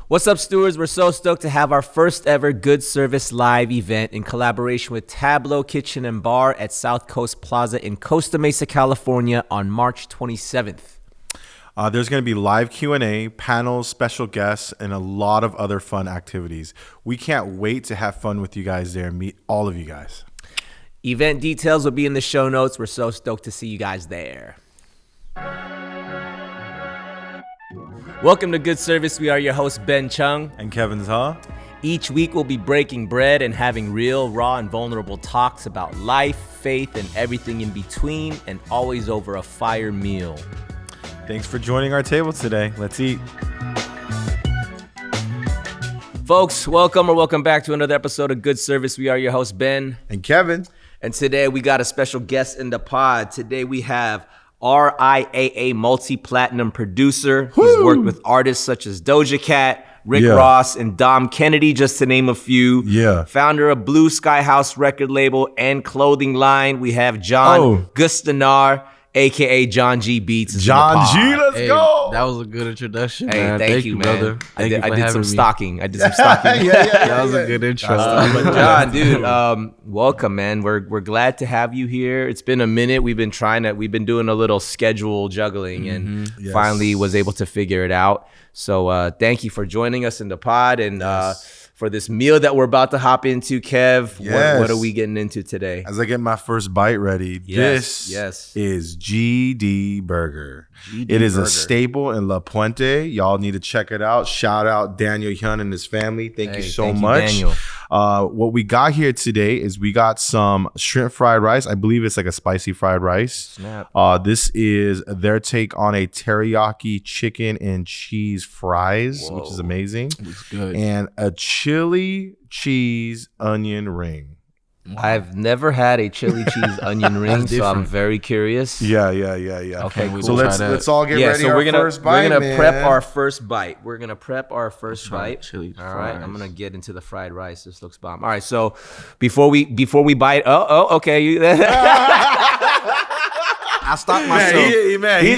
What's up, stewards? We're so stoked to have our first ever Good Service Live event in collaboration with Tableau Kitchen and Bar at South Coast Plaza in Costa Mesa, California on March 27th. There's going to be live Q&A, panels, special guests, and a lot of other fun activities. We can't wait to have fun with you guys there and meet all of you guys. Event details will be in the show notes. We're so stoked to see you guys there. Welcome to Good Service. We are your hosts, Ben Chung and Kevin Zha. Each week, we'll be breaking bread and having real, raw, and vulnerable talks about life, faith, and everything in between, and always over a fire meal. Thanks for joining our table today. Let's eat. Folks, welcome back to another episode of Good Service. We are your hosts, Ben and Kevin. And today, we got a special guest in the pod. Today, we have RIAA multi-platinum producer. Woo! He's worked with artists such as Doja Cat, Rick Ross, and Dom Kennedy, just to name a few. Yeah. Founder of Blue Sky House record label and clothing line. We have John Gustanar, a.k.a. John G Beats. John G, let's go. That was a good introduction, hey, man. Thank you, man. Brother. I did some stalking. Yeah, that was a good intro. But John, dude, welcome, man. We're glad to have you here. It's been a minute. We've been doing a little schedule juggling and finally was able to figure it out. So thank you for joining us in the pod and for this meal that we're about to hop into. Kev, what are we getting into today? As I get my first bite ready, this is GD Burger. It is a staple in La Puente. Y'all need to check it out. Shout out Daniel Hyun and his family. Thank you so much. What we got here today is we got some shrimp fried rice. I believe it's like a spicy fried rice. Snap. This is their take on a teriyaki chicken and cheese fries, which is amazing. Looks good. And a chili cheese onion ring. I've never had a chili cheese onion ring, so I'm very curious. Yeah. Okay, cool. So let's all get ready. So we're first bite, we're gonna man. prep our first bite. Chili All right, fries. I'm gonna get into the fried rice. This looks bomb. All right, so before we bite, okay. I stopped myself. He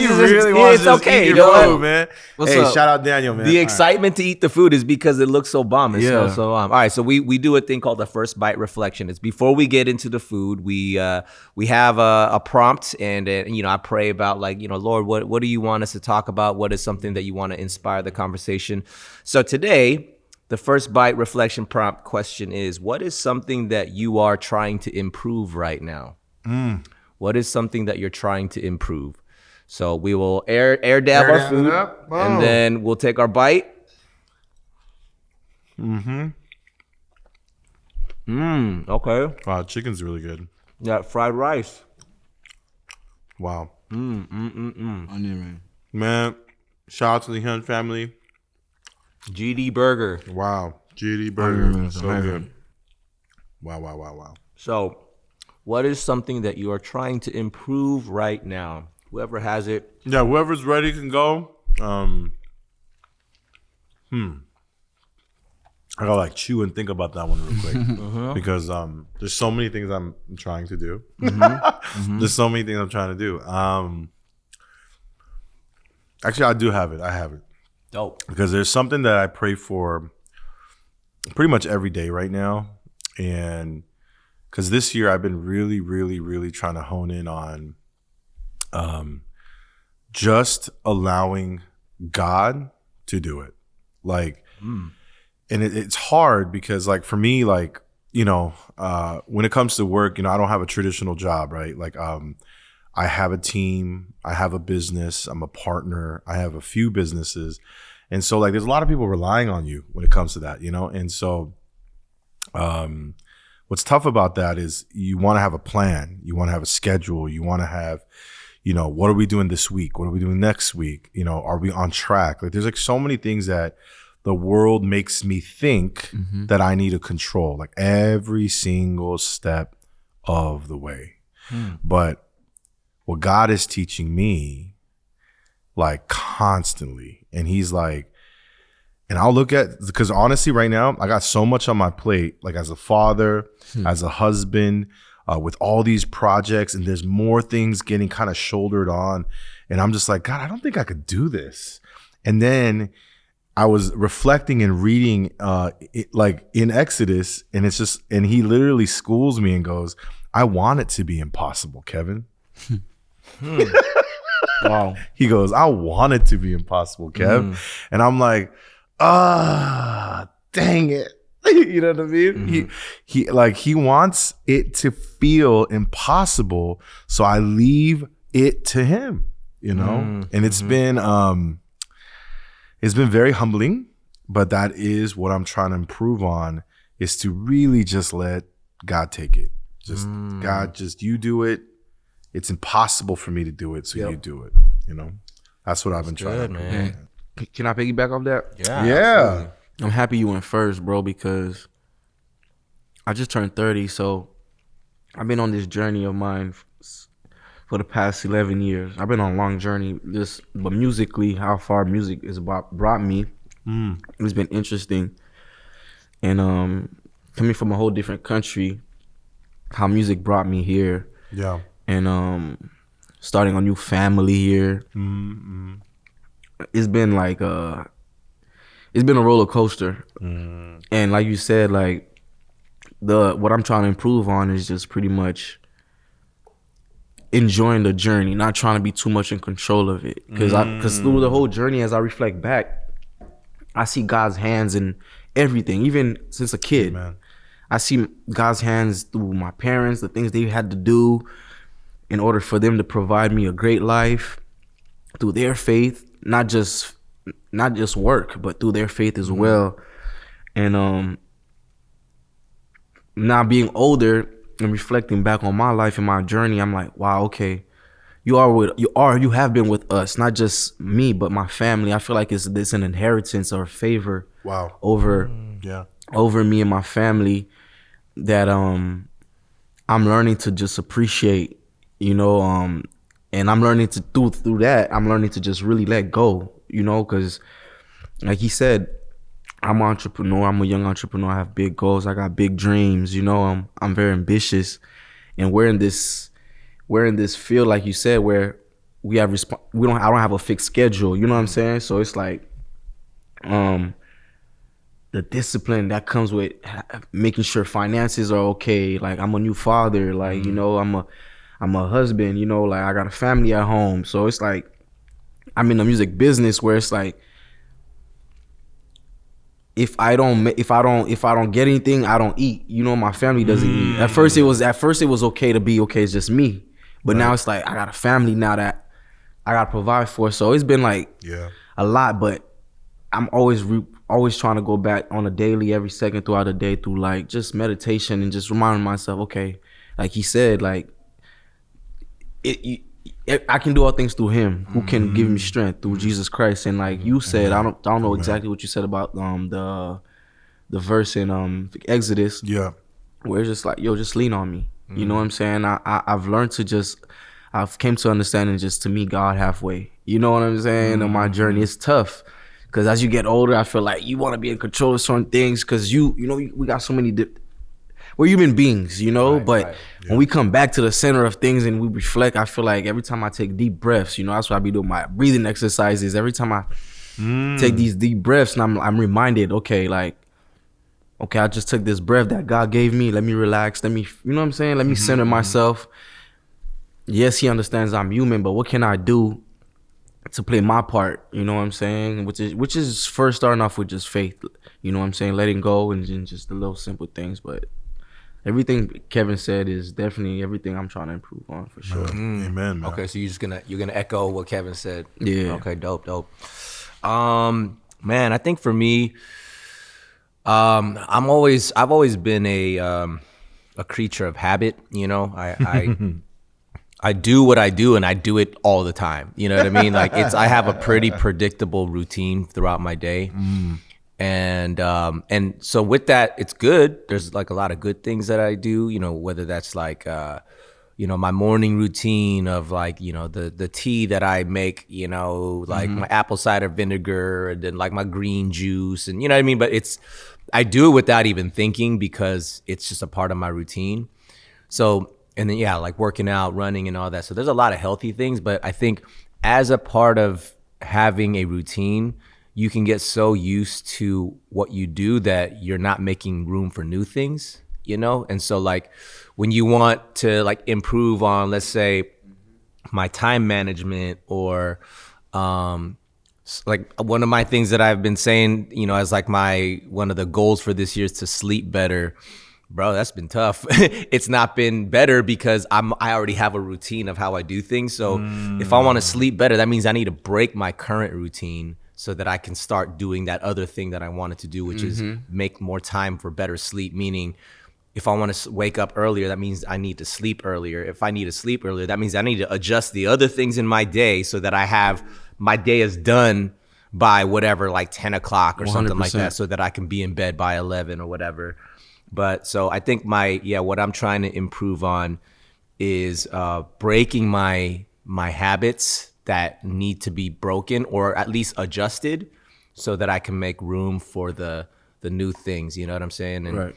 really wants to eat your food, man. What's hey, up? Shout out Daniel, man. The excitement to eat the food is because it looks so bomb. It smells so bomb. All right, so we do a thing called the first bite reflection. It's before we get into the food, we have a prompt, and I pray about Lord, what do you want us to talk about? What is something that you want to inspire the conversation? So today, the first bite reflection prompt question is: what is something that you are trying to improve right now? What is something that you're trying to improve? So we will air dab our food, and then we'll take our bite. Okay. Wow, chicken's really good. Yeah, fried rice. Wow. Onion ring. Man, shout out to the Hyun family. GD Burger. Wow. GD Burger. So amazing. good. Wow. So, what is something that you are trying to improve right now? Whoever has it. Yeah, whoever's ready can go. I gotta chew and think about that one real quick because there's so many things I'm trying to do. There's so many things I'm trying to do. Actually, I do have it. I have it. Dope. Because there's something that I pray for pretty much every day right now, and because this year I've been really trying to hone in on just allowing God to do it. And it's hard because for me, when it comes to work, I don't have a traditional job, right? I have a team, I have a business, I'm a partner, I have a few businesses. And so there's a lot of people relying on you when it comes to that, And so what's tough about that is you want to have a plan, you want to have a schedule, you want to have, what are we doing this week? What are we doing next week? Are we on track? There's so many things that the world makes me think that I need to control, every single step of the way. But what God is teaching me, constantly, and he's and I'll look at, because honestly right now, I got so much on my plate, as a father, as a husband, with all these projects, and there's more things getting kind of shouldered on. And I'm just God, I don't think I could do this. And then I was reflecting and reading like in Exodus, and he literally schools me and goes, I want it to be impossible, Kevin. Wow. He goes, I want it to be impossible, Kev. And I'm like, dang it. You know what I mean? He wants it to feel impossible, so I leave it to him, you know? And it's been very humbling, but that is what I'm trying to improve on, is to really just let God take it. God, you do it. It's impossible for me to do it, so you do it. You know, that's what I've been trying to do. Man. Can I piggyback off that? Yeah. Absolutely. I'm happy you went first, bro, because I just turned 30, so I've been on this journey of mine for the past 11 years. I've been on a long journey, but musically, how far music has brought me, it's been interesting. And coming from a whole different country, how music brought me here. Yeah. And starting a new family here. It's been like it's been a roller coaster. And like you said, like what I'm trying to improve on is just pretty much enjoying the journey, not trying to be too much in control of it. Because through the whole journey, as I reflect back, I see God's hands in everything, even since a kid. Amen. I see God's hands through my parents, the things they had to do in order for them to provide me a great life, through their faith, not just work, but through their faith as well. And now being older and reflecting back on my life and my journey, I'm like, wow, okay, you have been with us, not just me, but my family. I feel like it's an inheritance or a favor over me and my family that I'm learning to just appreciate. You know, and I'm learning to through that, I'm learning to just really let go, you know, because like he said, I'm an entrepreneur. I'm a young entrepreneur. I have big goals. I got big dreams. You know, I'm very ambitious, and we're in this field, like you said, where I don't have a fixed schedule. You know what I'm saying? So it's like, the discipline that comes with making sure finances are okay. Like, I'm a new father. Like, you know, I'm a husband, you know, like I got a family at home. So it's like, I'm in the music business where it's like, if I don't get anything, I don't eat. You know, my family doesn't eat. At first it was okay to be okay. It's just me. But now it's like, I got a family now that I got to provide for. So it's been like a lot, but I'm always trying to go back on a daily, every second throughout the day, through like just meditation and just reminding myself, okay, like he said, like, I can do all things through him who can give me strength, through Jesus Christ. And like you said, I don't know exactly what you said about the verse in Exodus, where it's just like, yo, just lean on me. You know what I'm saying? I've learned to I've came to understanding just to meet God halfway. You know what I'm saying? On my journey, it's tough because as you get older, I feel like you want to be in control of certain things because you know, we got so many we're human beings, you know, but when we come back to the center of things and we reflect, I feel like every time I take deep breaths, you know, that's why I be doing my breathing exercises. Every time I take these deep breaths, and I'm reminded, okay, I just took this breath that God gave me. Let me relax. You know what I'm saying? Let me center myself. Yes, he understands I'm human, but what can I do to play my part? You know what I'm saying? Which is first starting off with just faith. You know what I'm saying? Letting go and just the little simple things, but everything Kevin said is definitely everything I'm trying to improve on, for sure. Amen, man. Okay, so you're gonna echo what Kevin said. Yeah. Okay, dope. Man, I think for me, I've always been a creature of habit. You know, I do what I do and I do it all the time. You know what I mean? Like I have a pretty predictable routine throughout my day. And so with that, it's good. There's like a lot of good things that I do, you know, whether that's like, you know, my morning routine of like, you know, the tea that I make, you know, like my apple cider vinegar and then like my green juice and you know what I mean? But I do it without even thinking because it's just a part of my routine. So, and then, like working out, running and all that. So there's a lot of healthy things, but I think as a part of having a routine, you can get so used to what you do that you're not making room for new things, you know? And so like when you want to like improve on, let's say, my time management or like one of my things that I've been saying, you know, as like one of the goals for this year is to sleep better. Bro, that's been tough. It's not been better because I already have a routine of how I do things. So if I want to sleep better, that means I need to break my current routine so that I can start doing that other thing that I wanted to do, which is make more time for better sleep. Meaning, if I want to wake up earlier, that means I need to sleep earlier. If I need to sleep earlier, that means I need to adjust the other things in my day so that I have my day is done by whatever, like 10 o'clock or 100%. Something like that, so that I can be in bed by 11 or whatever. But so I think what I'm trying to improve on is breaking my habits that need to be broken or at least adjusted so that I can make room for the new things. You know what I'm saying? And, right.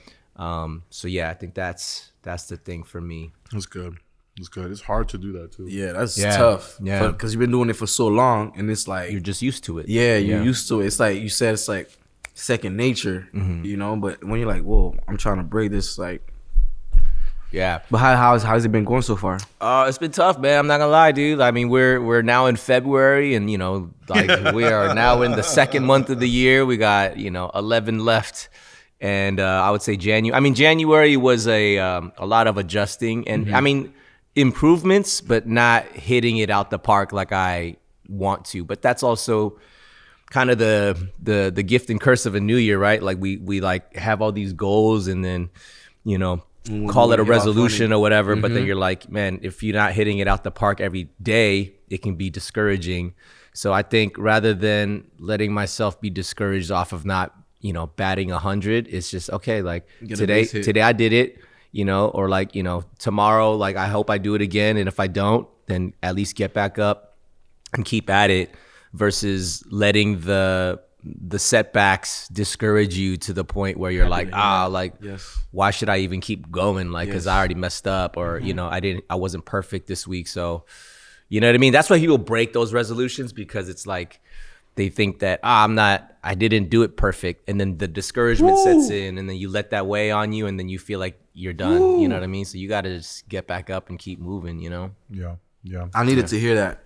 So yeah, I think that's the thing for me. That's good. It's good. It's hard to do that too. Yeah, that's tough. Yeah, because you've been doing it for so long, and it's like you're just used to it. Yeah, you're used to it. It's like you said, it's like second nature, you know. But when you're like, whoa, I'm trying to break this, like, yeah. But how's it been going so far? It's been tough, man. I'm not gonna lie, dude. I mean, we're now in February, and you know, like we are now in the second month of the year. We got 11 left. And I would say January was a lot of adjusting and I mean improvements, but not hitting it out the park like I want to. But that's also kind of the gift and curse of a new year, right? Like we like have all these goals and then, call it a resolution or whatever. But then you're like, man, if you're not hitting it out the park every day, it can be discouraging. So I think rather than letting myself be discouraged off of not batting 100, it's just okay. Like today I did it, or like, tomorrow, like I hope I do it again. And if I don't, then at least get back up and keep at it versus letting the setbacks discourage you to the point where you're like, why should I even keep going? Like, cause I already messed up or, I wasn't perfect this week. So, you know what I mean? That's why people break those resolutions because it's like, they think that I didn't do it perfect, and then the discouragement sets in, and then you let that weigh on you, and then you feel like you're done. You know what I mean? So you got to just get back up and keep moving. Yeah. I needed to hear that.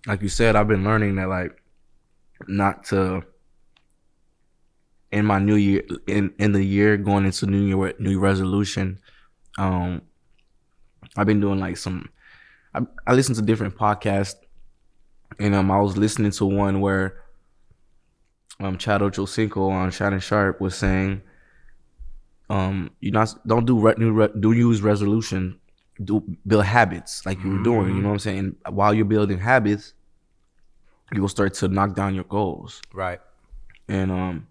Like you said, I've been learning that like not to in my new year in the year going into new resolution. I've been doing like I listen to different podcasts, and I was listening to one where Chad Ochocinco on Shannon Sharp was saying, don't do use resolution, build habits like you were doing. You know what I'm saying? While you're building habits, you will start to knock down your goals. Right. And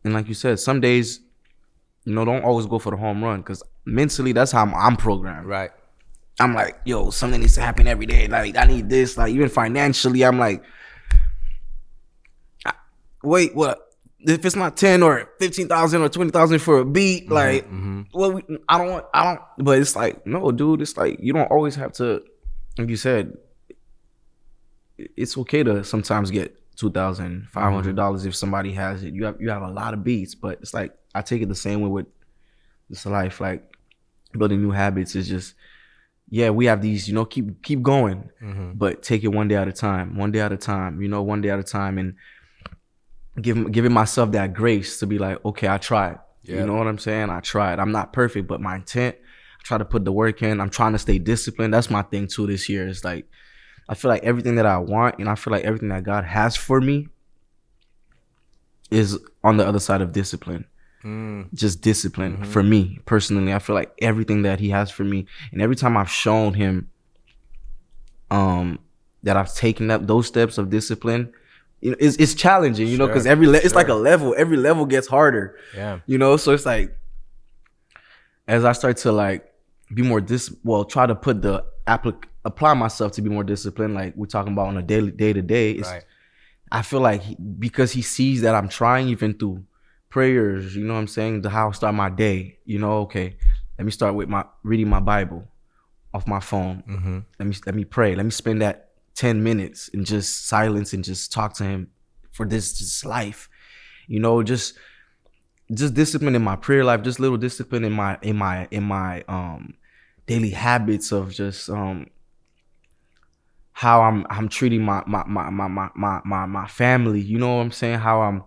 like you said, some days, don't always go for the home run because mentally that's how I'm programmed. Right. I'm like, yo, something needs to happen every day. Like I need this. Like even financially, I'm like, wait, what? If it's not 10 or 15,000 or 20,000 for a beat, like, well, I don't. But it's like, no, dude. It's like you don't always have to. Like you said, it's okay to sometimes get $2,500 if somebody has it. You have a lot of beats, but it's like I take it the same way with this life. Like building new habits is just. Yeah, we have these, keep going, but take it one day at a time, one day at a time, and giving myself that grace to be like, okay, I tried. Yep. You know what I'm saying? I tried. I'm not perfect, but my intent, I try to put the work in. I'm trying to stay disciplined. That's my thing too this year. It's like, I feel like everything that I want and I feel like everything that God has for me is on the other side of discipline. Just discipline for me personally. I feel like everything that he has for me, and every time I've shown him that I've taken up those steps of discipline, it's challenging, because it's like a level. Every level gets harder. Yeah. So it's like as I start to like be more try to put apply myself to be more disciplined, like we're talking about on a daily day to day. I feel like because he sees that I'm trying even through prayers, you know what I'm saying, to how I start my day, okay, let me start with reading my Bible off my phone. Let me pray. Let me spend that 10 minutes in just silence and just talk to him for this life. You know, just discipline in my prayer life, just little discipline in my daily habits of just how I'm treating my family. You know what I'm saying? How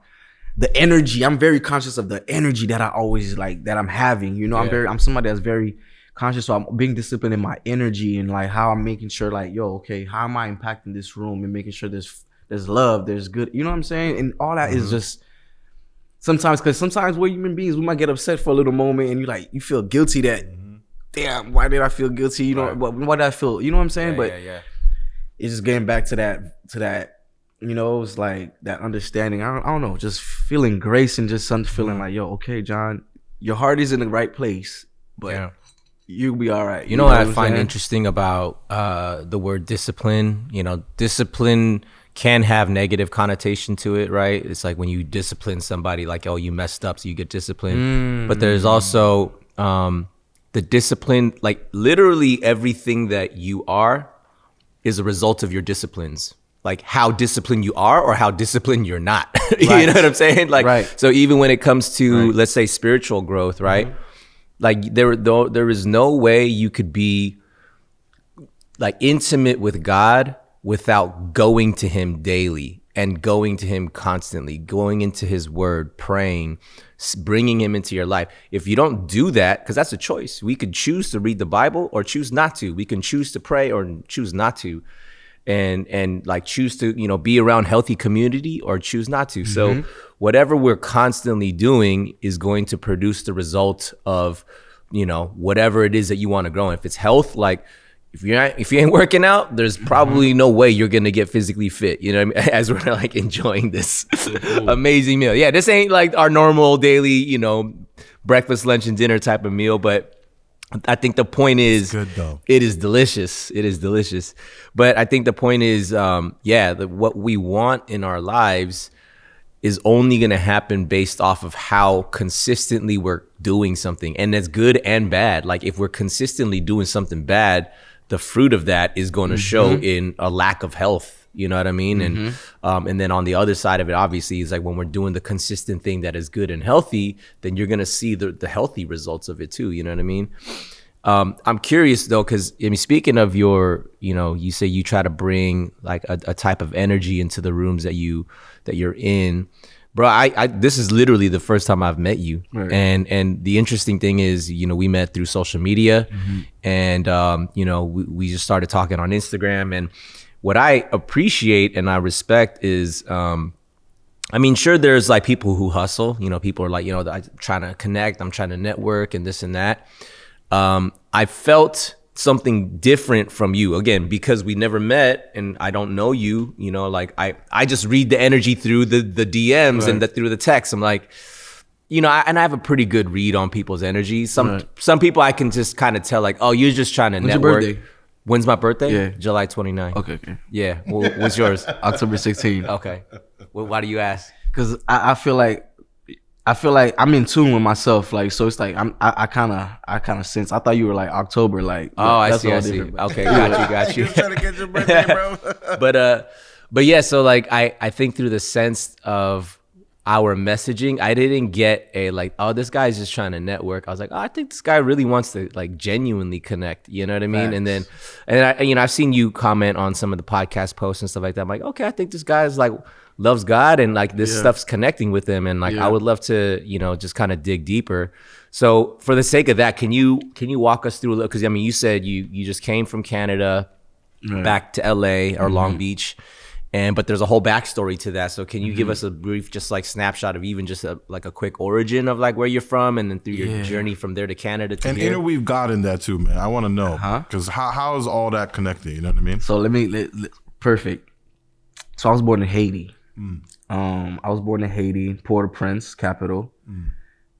the energy. I'm very conscious of the energy that I always like that I'm having. You know, I'm somebody that's very conscious. So I'm being disciplined in my energy and like how I'm making sure like, yo, okay, how am I impacting this room and making sure there's love, there's good. You know what I'm saying? And all that is just sometimes, because sometimes we're human beings, we might get upset for a little moment and you feel guilty that, damn, why did I feel guilty? You know, why did I feel, you know what I'm saying? But it's just getting back to that, you know, it's like that understanding. I don't know, just feeling grace and just feeling like, yo, okay, John, your heart is in the right place, but you'll be all right. You know what I find interesting about the word discipline? You know, discipline can have negative connotation to it, right? It's like when you discipline somebody, like, oh, you messed up, so you get disciplined. But there's also the discipline, like literally everything that you are is a result of your disciplines. Like how disciplined you are or how disciplined you're not. You know what I'm saying? Like, so even when it comes to, let's say, spiritual growth, right? Like there is no way you could be like intimate with God without going to him daily and going to him constantly, going into his word, praying, bringing him into your life. If you don't do that, because that's a choice. We could choose to read the Bible or choose not to. We can choose to pray or choose not to. And like choose to, you know, be around healthy community or choose not to. So whatever we're constantly doing is going to produce the result of, you know, whatever it is that you want to grow. And if it's health, like if you ain't working out, there's probably no way you're going to get physically fit, you know what I mean? As we're like enjoying this amazing meal. Yeah, this ain't like our normal daily, you know, breakfast, lunch, and dinner type of meal, but I think the point is, good, though. It is delicious. It is delicious. But I think the point is, what we want in our lives is only going to happen based off of how consistently we're doing something. And that's good and bad. Like if we're consistently doing something bad, the fruit of that is going to show in a lack of health. You know what I mean? And then on the other side of it, obviously, is like when we're doing the consistent thing that is good and healthy, then you're going to see the healthy results of it too. You know what I mean? I'm curious though, because I mean, speaking of your, you know, you say you try to bring like a type of energy into the rooms that you're in. Bro, I this is literally the first time I've met you. Right. And the interesting thing is, you know, we met through social media and, you know, we just started talking on Instagram. And what I appreciate and I respect is, I mean, sure, there's like people who hustle, you know, people are like, you know, I'm trying to connect, I'm trying to network and this and that. I felt something different from you, again, because we never met and I don't know you, you know, like I just read the energy through the DMs and through the text. I'm like, you know, and I have a pretty good read on people's energy. Some people I can just kind of tell like, oh, you're just trying to network. Your birthday? When's my birthday? Yeah. July 29th. Okay. Yeah. Well, what's yours? October 16th. Okay. Well, why do you ask? Because I feel like I'm in tune with myself, like, so it's like I kind of sense. I thought you were like October, like. Oh, I see. Okay, got you. You're trying to get your birthday, bro. but yeah. So like, I think through the sense of our messaging, I didn't get a like, oh, this guy's just trying to network. I was like, oh, I think this guy really wants to like genuinely connect. You know what I mean? Facts. And I, you know, I've seen you comment on some of the podcast posts and stuff like that. I'm like, okay, I think this guy is like loves God and like this stuff's connecting with him. And like, I would love to, you know, just kind of dig deeper. So for the sake of that, can you walk us through a little, cause I mean, you said you just came from Canada back to LA or Long Beach. But there's a whole backstory to that. So can you give us a brief, just like snapshot of even just like a quick origin of like where you're from and then through your journey from there to Canada to here? And we've got in that too, man. I want to know because how is all that connected? You know what I mean? So perfect. So I was born in Haiti. I was born in Haiti, Port-au-Prince, capital.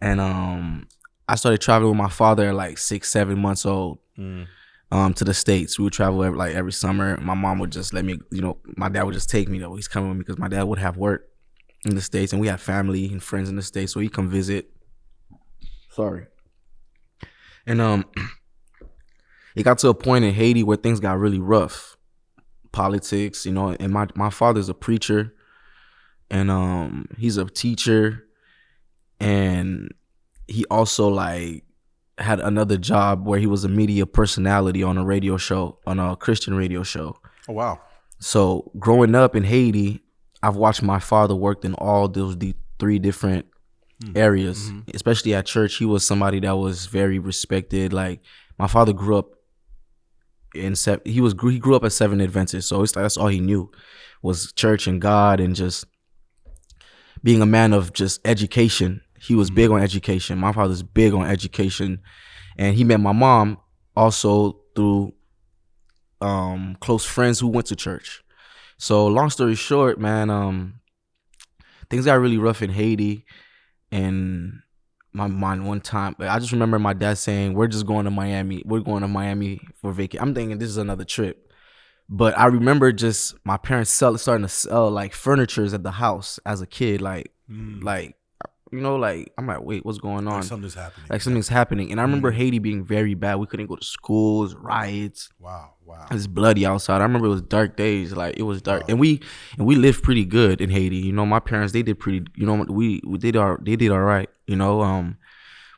And I started traveling with my father at like 6-7 months old. To the States. We would travel every summer. My mom would just let me, you know, my dad would just take me though. He's coming with me because my dad would have work in the States and we had family and friends in the States. So he'd come visit. Sorry. And it got to a point in Haiti where things got really rough. Politics, you know, and my father's a preacher. and he's a teacher, and he also like had another job where he was a media personality on a radio show, on a Christian radio show. Oh wow. So growing up in Haiti, I've watched my father work in all those three different areas, especially at church. He was somebody that was very respected. Like my father grew up he grew up at Seventh Adventist, so it's like that's all he knew was church and God, and just being a man of just education. He was big on education. My father's big on education, and he met my mom also through close friends who went to church. So long story short, man, things got really rough in Haiti, and my mind one time, I just remember my dad saying, we're going to Miami for vacation. I'm thinking this is another trip, but I remember just my parents starting to sell like furnitures at the house as a kid, like you know, like I'm like, wait, what's going on? Like something's happening. And I remember Haiti being very bad. We couldn't go to schools, riots. Wow. It was bloody outside. I remember it was dark days. Like it was dark, and we lived pretty good in Haiti. You know, my parents, they did pretty. You know, they did all right. You know,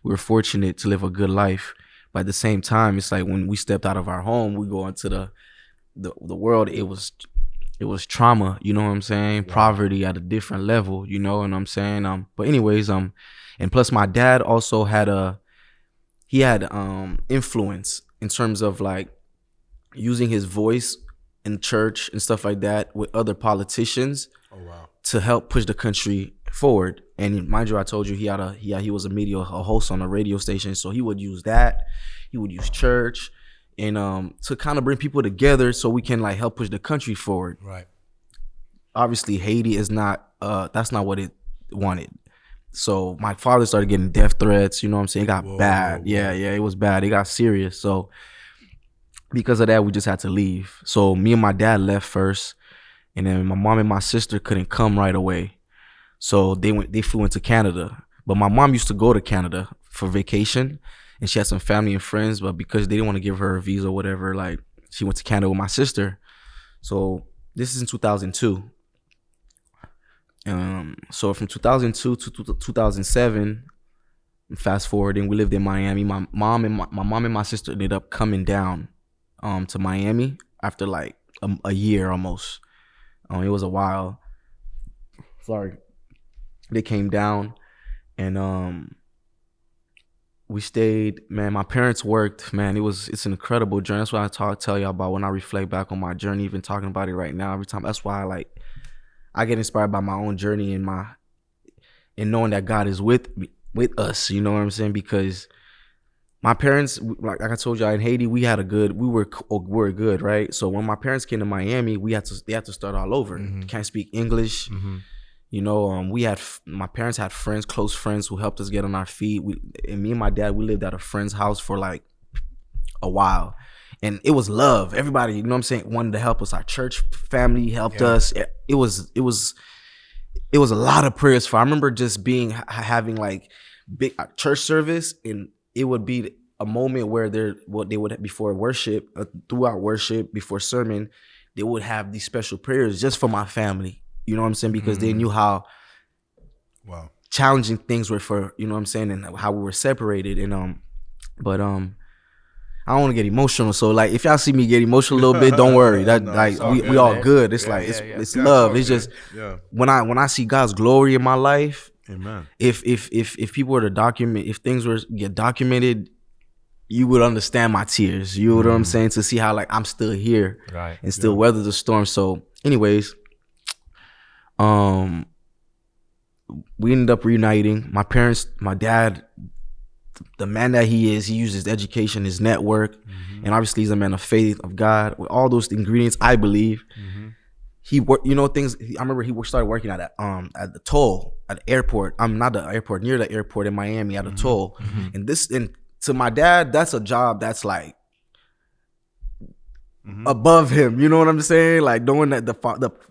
we were fortunate to live a good life. But at the same time, it's like when we stepped out of our home, we go into the world. It was trauma. You know what I'm saying? Wow. Poverty at a different level. You know what I'm saying? But anyways, and plus my dad also had influence in terms of like using his voice in church and stuff like that with other politicians to help push the country forward. And mind you, I told you he was a host on a radio station, so he would use that. He would use church and to kind of bring people together so we can like help push the country forward. Right. Obviously, Haiti is not that's not what it wanted. So my father started getting death threats. You know what I'm saying? It got bad. Yeah, it was bad. It got serious. So because of that, we just had to leave. So me and my dad left first, and then my mom and my sister couldn't come right away. So they flew into Canada. But my mom used to go to Canada for vacation, and she had some family and friends, but because they didn't want to give her a visa or whatever, like she went to Canada with my sister. So this is in 2002. So from 2002 to 2007, fast forwarding, we lived in Miami. My mom and my sister ended up coming down to Miami after like a year almost. It was a while. Sorry. They came down, and we stayed. Man, my parents worked. Man, it's an incredible journey. That's what I tell y'all about when I reflect back on my journey, even talking about it right now every time. That's why I get inspired by my own journey and knowing that God is with us. You know what I'm saying? Because my parents, like I told y'all, in Haiti, we were good, right? So when my parents came to Miami, they had to start all over. Can't speak English. You know, my parents had friends, close friends who helped us get on our feet. And me and my dad, we lived at a friend's house for like a while. And it was love. Everybody, you know what I'm saying, wanted to help us. Our church family helped us. It was a lot of prayers I remember just having like big church service, and it would be a moment where they would before worship, throughout worship, before sermon, they would have these special prayers just for my family. You know what I'm saying? Because they knew how challenging things were for, you know what I'm saying, and how we were separated. And but I don't want to get emotional. So like if y'all see me get emotional a little bit, don't worry. That we all good. It's it's love. It's just when I see God's glory in my life. Amen. If people were to document, if things were to get documented, you would understand my tears. You know what I'm saying? To see how like I'm still here, right, and still weather the storm. So anyways, we ended up reuniting. My parents, my dad, the man that he is, he uses education, his network, and obviously he's a man of faith, of God, with all those ingredients, I believe. He worked, you know, things. I remember he started working at the toll at the airport. Not the airport, near the airport in Miami at a toll. And to my dad, that's a job that's like above him. You know what I'm saying? Like knowing that the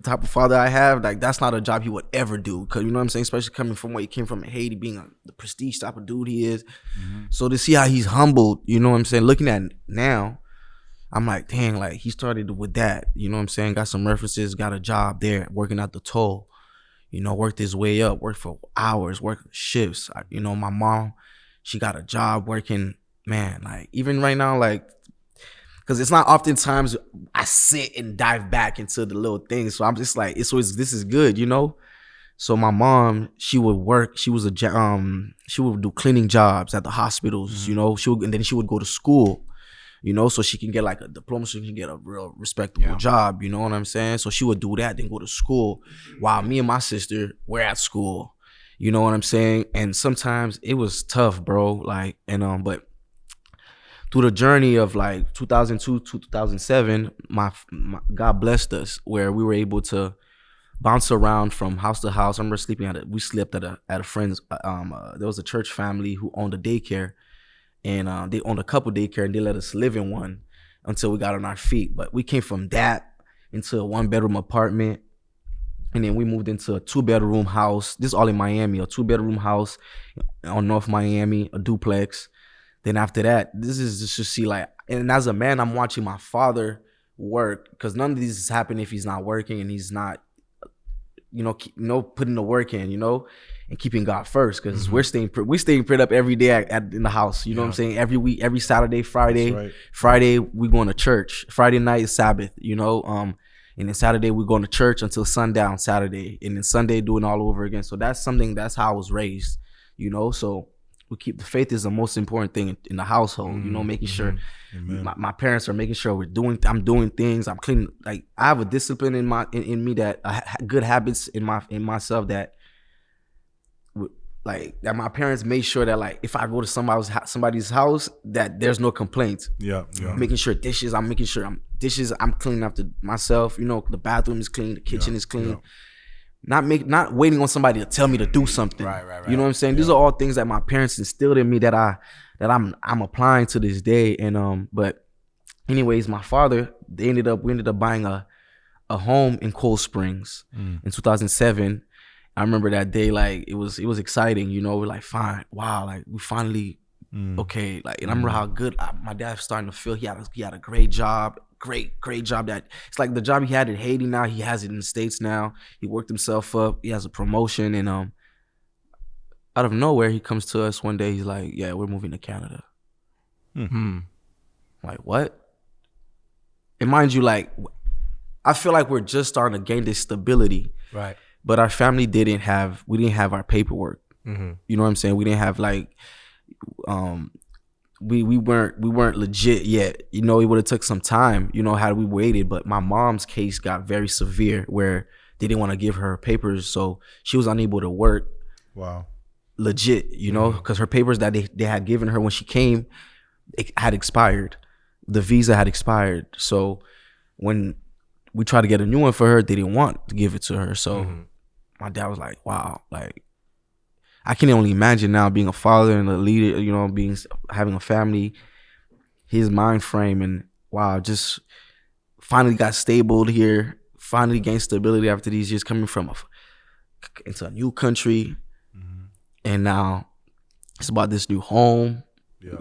type of father I have, like that's not a job he would ever do. Cause you know what I'm saying? Especially coming from where he came from in Haiti, being the prestige type of dude he is. So to see how he's humbled, you know what I'm saying? Looking at it now, I'm like, dang, like he started with that. You know what I'm saying? Got some references, got a job there working at the toll. worked his way up, worked for hours, worked shifts. My mom, she got a job working, man, like even right now, like, because it's not oftentimes I sit and dive back into the little things. So I'm just like, this is good, So my mom, she would work. She was she would do cleaning jobs at the hospitals, and then she would go to school, so she can get like a diploma, so she can get a real respectable job. You know what I'm saying? So she would do that, then go to school, while me and my sister were at school. You know what I'm saying? And sometimes it was tough, bro. Like, and but through the journey of like 2002 to 2007, my God blessed us where we were able to bounce around from house to house. I remember we slept at a friend's. There was a church family who owned a daycare, and they owned a couple daycare, and they let us live in one until we got on our feet. But we came from that into a 1-bedroom apartment, and then we moved into a 2-bedroom house. This is all in Miami, a 2-bedroom house on North Miami, a duplex. Then after that, this is just to see like, and as a man, I'm watching my father work, because none of these is happening if he's not working and he's not, putting the work in, and keeping God first, because we're staying prayed up every day in the house. You know what I'm saying? Every week, every Saturday, Friday, right. Friday we going to church. Friday night is Sabbath, and then Saturday we going to church until sundown Saturday, and then Sunday doing all over again. So that's how I was raised, So we keep the faith is the most important thing in the household, making sure my parents are making sure I'm doing things, I'm cleaning. Like, I have a discipline in me that good habits in myself that that my parents made sure that, like, if I go to somebody's house, that there's no complaints. Yeah. Making sure I'm cleaning after myself. The bathroom is clean, the kitchen is clean. Not waiting on somebody to tell me to do something. Right. You know what I'm saying? These are all things that my parents instilled in me that I'm applying to this day. And but anyways, my father, we ended up buying a home in Cold Springs in 2007. I remember that day, like it was exciting. We're like, fine, wow, like we finally okay. Like, and I remember how good my dad was starting to feel. He had a great job. Great job. That it's like the job he had in Haiti, now he has it in the States now. He worked himself up. He has a promotion, and out of nowhere he comes to us one day. He's like, yeah, we're moving to Canada. Like, what? And mind you, like, I feel like we're just starting to gain this stability, right? But our family didn't have our paperwork. You know what I'm saying? We didn't have like we weren't legit yet. It would have took some time, had we waited. But my mom's case got very severe where they didn't want to give her papers, so she was unable to work. Wow. Legit, because her papers that they had given her when she came, it had expired. The visa had expired. So when we tried to get a new one for her, they didn't want to give it to her. So my dad was like, wow, like, I can only imagine now being a father and a leader, having a family, his mind frame, and wow, just finally got stable here, finally gained stability after these years coming into a new country. And now it's about this new home. Yeah.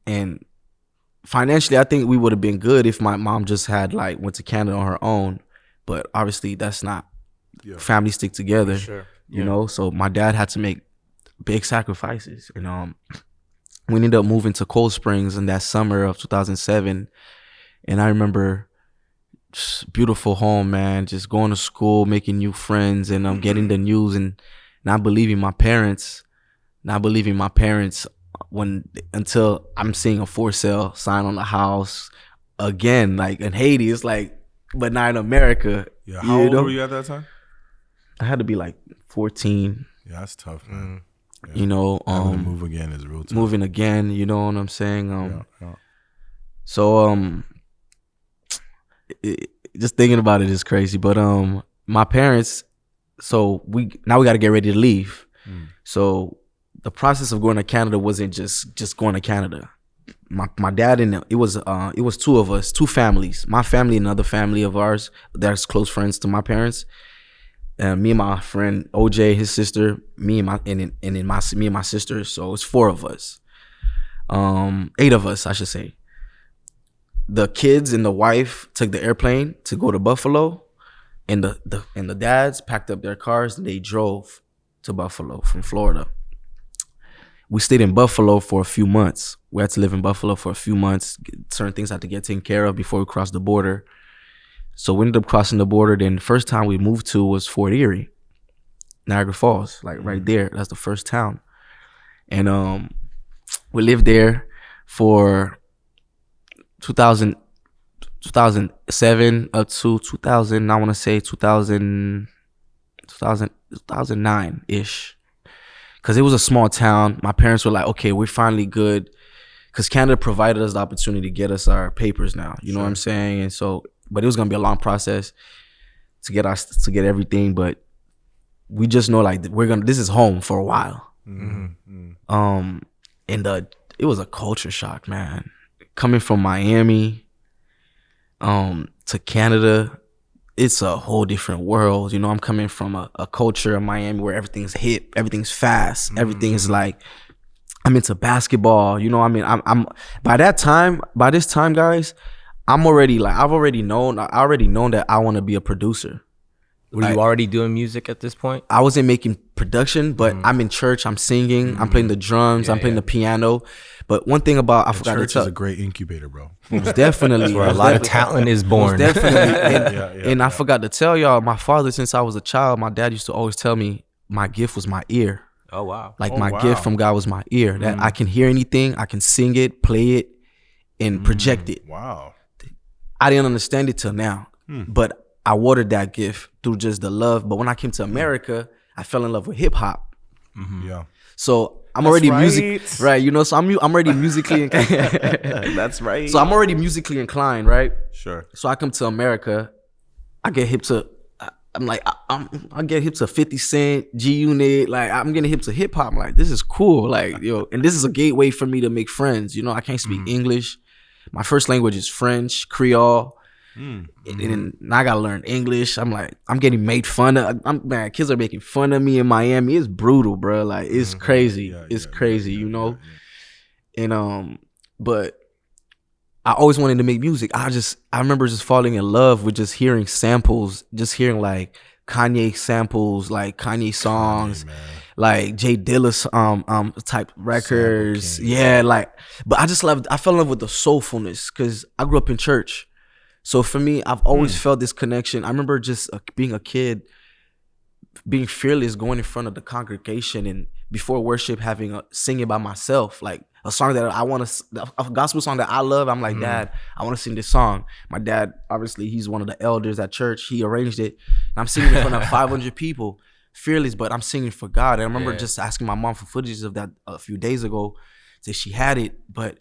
And financially, I think we would have been good if my mom just had went to Canada on her own, but obviously that's not. Families stick together, sure. So my dad had to make big sacrifices, and we ended up moving to Cold Springs in that summer of 2007. And I remember just beautiful home, man, just going to school, making new friends, and getting the news and not believing my parents until I'm seeing a for sale sign on the house again, like in Haiti. It's like, but not in America. Yeah. How old were you at that time? I had to be like 14. Yeah, that's tough, man. Yeah. To move again is real tough. Moving again, you know what I'm saying? So just thinking about it is crazy. But my parents, so we got to get ready to leave. So the process of going to Canada wasn't just going to Canada. My dad and it was two of us, two families. My family and another family of ours that's close friends to my parents. Me and my friend OJ, his sister, me and my sister. So it's 4 of us, 8 of us, I should say. The kids and the wife took the airplane to go to Buffalo, And the dads packed up their cars and they drove to Buffalo from Florida. We stayed in Buffalo for a few months. We had to live in Buffalo for a few months. Certain things had to get taken care of before we crossed the border. So we ended up crossing the border. Then the first town we moved to was Fort Erie, Niagara Falls, like right there. That's the first town. And we lived there for 2007 up to 2000, I want to say 2009-ish. Because it was a small town. My parents were like, okay, we're finally good. Because Canada provided us the opportunity to get us our papers now. You know what I'm saying? And so, but it was going to be a long process to get everything. But we just know like this is home for a while. And it was a culture shock, man. Coming from Miami to Canada, it's a whole different world. You know, I'm coming from a culture in Miami where everything's hip, everything's fast, everything is like, I'm into basketball. You know, I mean, I'm by this time, guys, I've already known that I want to be a producer. Were you already doing music at this point? I wasn't making production, but I'm in church, I'm singing, I'm playing the drums, I'm playing the piano. But one thing about I forgot to tell, church is a great incubator, bro. Most definitely, where a lot of talent is born. Most definitely, and I forgot to tell y'all, my father, since I was a child, my dad used to always tell me my gift was my ear. Oh wow! Like my gift from God was my ear. That I can hear anything, I can sing it, play it, and project it. Wow! I didn't understand it till now, but I watered that gift through just the love. But when I came to America, I fell in love with hip hop. Yeah. So I'm already music, right? You know, so I'm already musically inclined. That's right. So I'm already musically inclined, right? Sure. So I come to America, I get hip to. I'm like, I get hip to 50 Cent, G Unit. Like I'm getting hip to hip hop. I'm like, this is cool. Like and this is a gateway for me to make friends. You know, I can't speak English. My first language is French, Creole. And I gotta learn English. I'm like, I'm getting made fun of. Man, kids are making fun of me in Miami. It's brutal, bro. Like it's crazy. It's crazy, you know. And but I always wanted to make music. I remember just falling in love with just hearing samples, just hearing like Kanye samples, like Kanye songs, like Jay Dilla's type records. Yeah, like. But I fell in love with the soulfulness because I grew up in church. So for me, I've always felt this connection. I remember just being a kid, being fearless, going in front of the congregation, and before worship, singing by myself, like a song that a gospel song that I love. I'm like, Dad, I want to sing this song. My dad, obviously, he's one of the elders at church. He arranged it. And I'm singing in front of 500 people, fearless, but I'm singing for God. And I remember just asking my mom for footage of that a few days ago. Say she had it, but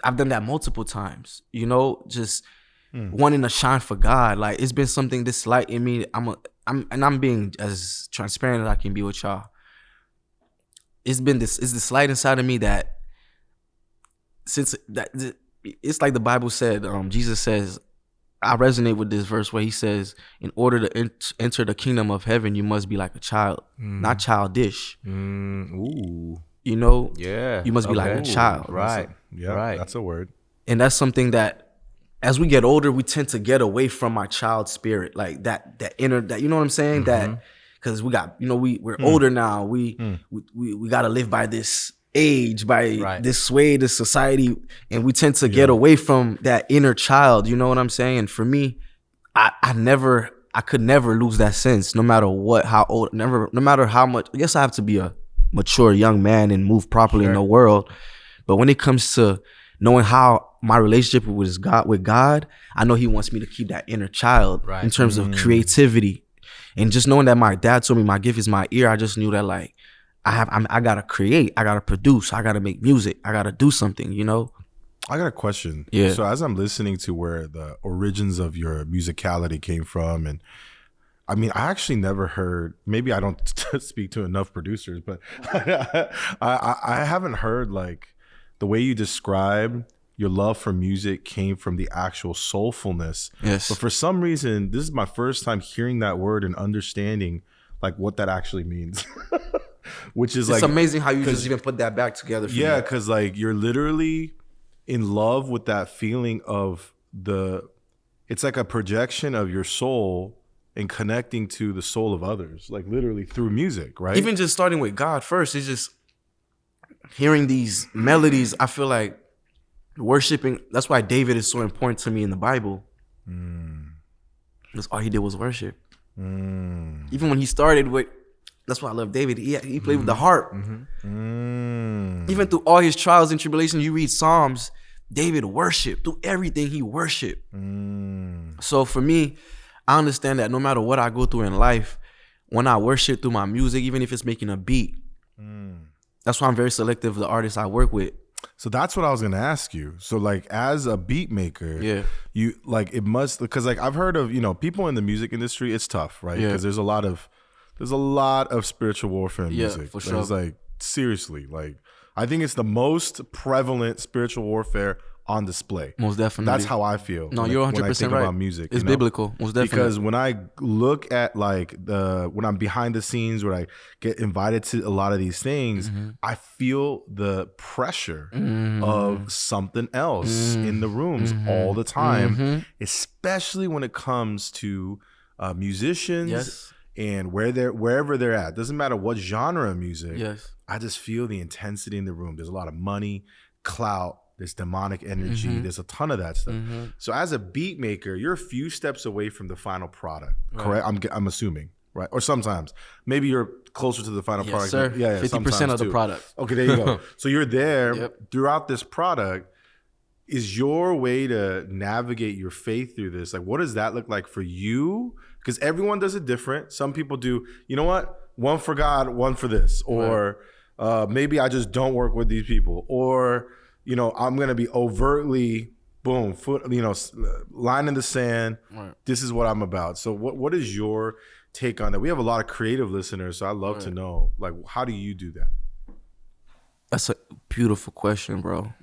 I've done that multiple times. You know, just wanting to shine for God. Like it's been something, this light in me. I'm being as transparent as I can be with y'all. It's this light inside of me that it's like the Bible said, Jesus says, I resonate with this verse where he says, in order to enter the kingdom of heaven, you must be like a child, not childish. Ooh. You know? Yeah. You must be like a child. Right. That's a word. And that's something that as we get older, we tend to get away from our child spirit, like that inner, that, you know what I'm saying? That, because we got, we're older now. We got to live by this age, by this way, this society, and we tend to get away from that inner child. You know what I'm saying? And for me, I could never lose that sense, no matter what, how old, no matter how much. I guess I have to be a mature young man and move properly in the world. But when it comes to knowing how my relationship with God, I know he wants me to keep that inner child in terms of creativity. And just knowing that my dad told me my gift is my ear, I just knew that like I gotta create, I gotta produce, I gotta make music, I gotta do something, you know? I got a question. Yeah. So as I'm listening to where the origins of your musicality came from, and I mean, I actually never heard, maybe I don't speak to enough producers, but I haven't heard like the way you describe your love for music came from the actual soulfulness. Yes. But for some reason, this is my first time hearing that word and understanding like what that actually means. Which is it's amazing how you just even put that back together for me. Yeah, because like you're literally in love with that feeling of it's like a projection of your soul and connecting to the soul of others, like literally through music, right? Even just starting with God first, it's just hearing these melodies. I feel like worshiping, that's why David is so important to me in the Bible. That's all he did was worship. Even when he started with, that's why I love David. He played with the harp. Even through all his trials and tribulations, you read Psalms, David worshiped. Through everything, he worshiped. So for me, I understand that no matter what I go through in life, when I worship through my music, even if it's making a beat, that's why I'm very selective of the artists I work with. So that's what I was gonna ask you. So like as a beat maker, you like it must, because like I've heard of, you know, people in the music industry, it's tough, right? Because there's a lot of spiritual warfare in music. For sure. It's like seriously, like I think it's the most prevalent spiritual warfare on display. Most definitely. That's how I feel. No, you're 100% when I think right. about music. It's biblical, most definitely. Because when I look at like when I'm behind the scenes, when I get invited to a lot of these things, I feel the pressure of something else in the rooms all the time, especially when it comes to musicians and wherever they're at. Doesn't matter what genre of music. I just feel the intensity in the room. There's a lot of money, clout. There's demonic energy. There's a ton of that stuff. So as a beat maker, you're a few steps away from the final product, correct? I'm assuming, right? Or sometimes. Maybe you're closer to the final product. Sir. Yeah, 50% of the product. Okay, there you go. So you're there throughout this product. Is your way to navigate your faith through this? Like, what does that look like for you? Because everyone does it different. Some people do, you know what? One for God, one for this. Or maybe I just don't work with these people. Or... you know, I'm going to be overtly, boom, foot, you know, line in the sand. This is what I'm about. So what is your take on that? We have a lot of creative listeners, so I'd love to know, like, how do you do that? That's a beautiful question, bro.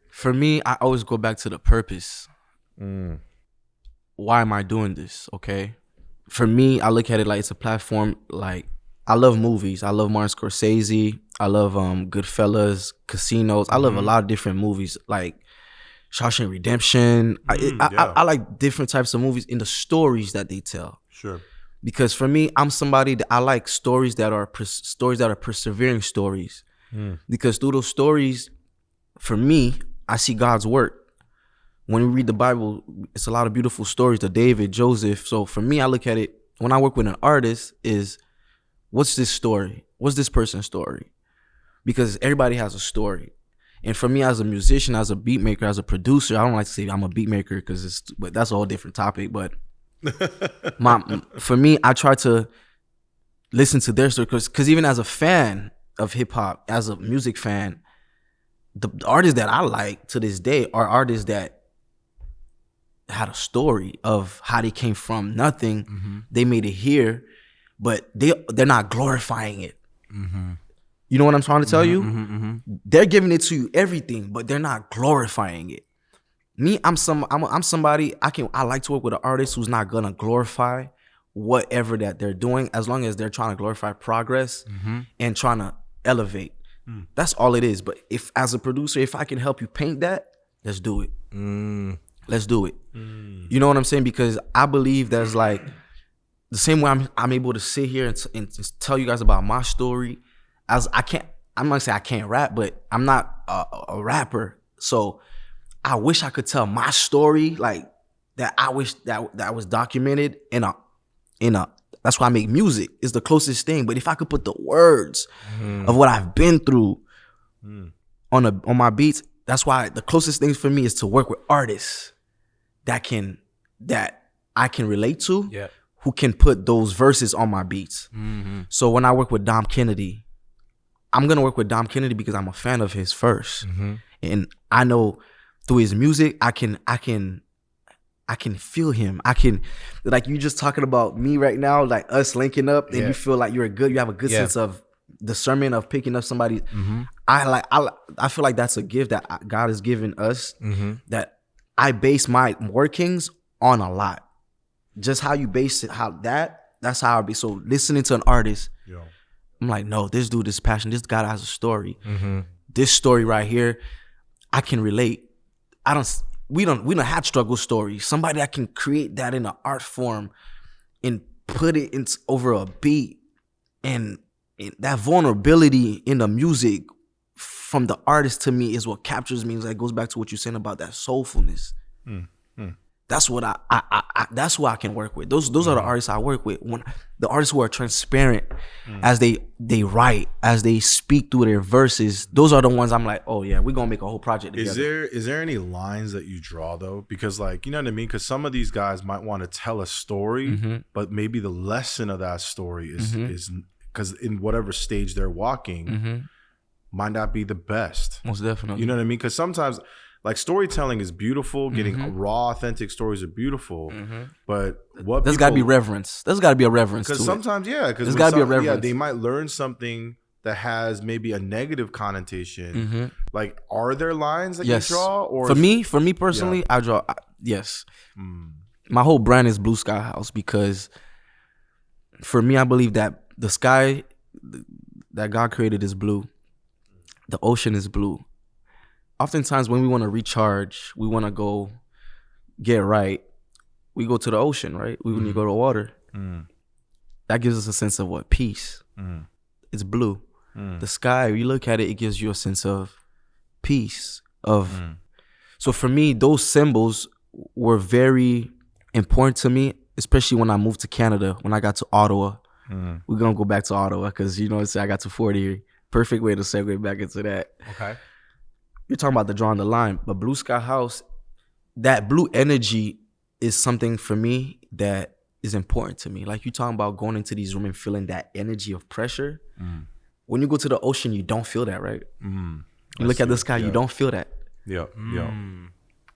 For me, I always go back to the purpose. Why am I doing this, okay? For me, I look at it like it's a platform. Like, I love movies. I love Martin Scorsese. I love Goodfellas, Casinos. I love a lot of different movies, like Shawshank Redemption. I like different types of movies in the stories that they tell. Sure. Because for me, I'm somebody that I like stories that are persevering stories. Because through those stories, for me, I see God's work. When we read the Bible, it's a lot of beautiful stories, the David, Joseph. So for me, I look at it, when I work with an artist, is what's this story? What's this person's story? Because everybody has a story. And for me as a musician, as a beat maker, as a producer, I don't like to say I'm a beat maker but that's a whole different topic. But for me, I try to listen to their story because even as a fan of hip hop, as a music fan, the artists that I like to this day are artists that had a story of how they came from nothing. They made it here, but they're not glorifying it. You know what I'm trying to tell you? They're giving it to you everything, but they're not glorifying it. Me, I'm somebody, I like to work with an artist who's not gonna glorify whatever that they're doing, as long as they're trying to glorify progress and trying to elevate. That's all it is. But if as a producer, if I can help you paint that, let's do it. Let's do it. You know what I'm saying? Because I believe there's like the same way I'm able to sit here and tell you guys about my story. I'm not gonna say I can't rap, but I'm not a rapper. So I wish I could tell my story like that. I wish that was documented in a. That's why I make music. It's the closest thing. But if I could put the words of what I've been through on my beats, that's why the closest thing for me is to work with artists that I can relate to, who can put those verses on my beats. So when I work with Dom Kennedy, I'm gonna work with Dom Kennedy because I'm a fan of his first, and I know through his music I can feel him. I can, like, you just talking about me right now, like us linking up, and you feel like you have a good sense of discernment of picking up somebody. I feel like that's a gift that God has given us, that I base my workings on a lot. Just how you base it, that's how I be. So listening to an artist, I'm like, no, this dude is passionate. This guy has a story. This story right here, I can relate. we don't had struggle stories. Somebody that can create that in an art form and put it in over a beat, and that vulnerability in the music from the artist to me is what captures me. It goes back to what you're saying about that soulfulness. That's what that's what I can work with. Those are the artists I work with. When the artists who are transparent as they write, as they speak through their verses, those are the ones I'm like, oh yeah, we're gonna make a whole project together. Is there any lines that you draw though? Because like, you know what I mean? Because some of these guys might want to tell a story, but maybe the lesson of that story is because in whatever stage they're walking might not be the best. Most definitely. You know what I mean? Because sometimes like storytelling is beautiful. Getting raw, authentic stories are beautiful. But what there's got to be reverence. There's got to be a reverence. Because sometimes, because there's got to be a reverence. Yeah, they might learn something that has maybe a negative connotation. Like, are there lines that you draw? Or for me personally, I draw. Yes, my whole brand is Blue Sky House because for me, I believe that the sky that God created is blue. The ocean is blue. Oftentimes when we want to recharge, we want to go get right, we go to the ocean, right? When you go to water, that gives us a sense of what? Peace. It's blue. The sky, you look at it, it gives you a sense of peace. So for me, those symbols were very important to me, especially when I moved to Canada, when I got to Ottawa. We're going to go back to Ottawa because, you know, I got to 40. Perfect way to segue back into that. Okay. You're talking about the drawing the line, but Blue Sky House, that blue energy is something for me that is important to me. Like you talking about going into these rooms and feeling that energy of pressure. When you go to the ocean, you don't feel that, right? You look at the sky, you don't feel that.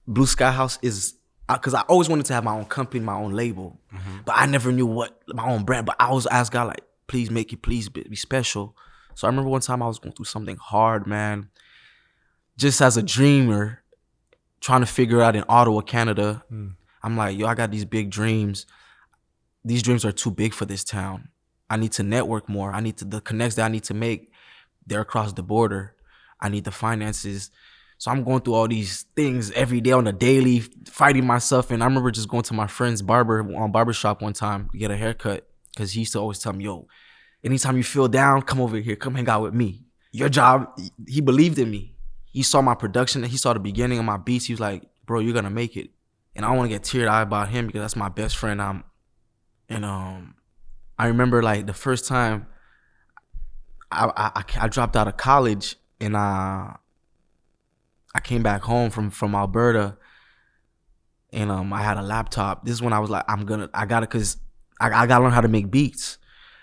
Blue Sky House is, because I always wanted to have my own company, my own label, but I never knew what my own brand. But I always asked God, like, please make it, please be special. So I remember one time I was going through something hard, man. Just as a dreamer, trying to figure out in Ottawa, Canada, I'm like, yo, I got these big dreams. These dreams are too big for this town. I need to network more. I need to, the connects that I need to make, they're across the border. I need the finances. So I'm going through all these things every day on a daily, fighting myself. And I remember just going to my friend's barbershop one time to get a haircut because he used to always tell me, yo, anytime you feel down, come over here, come hang out with me. Your job, he believed in me. He saw my production, he saw the beginning of my beats. He was like, bro, you're gonna make it. And I don't want to get teary-eyed about him because that's my best friend. I remember like the first time I dropped out of college and I came back home from Alberta and I had a laptop. This is when I was like, I gotta learn how to make beats.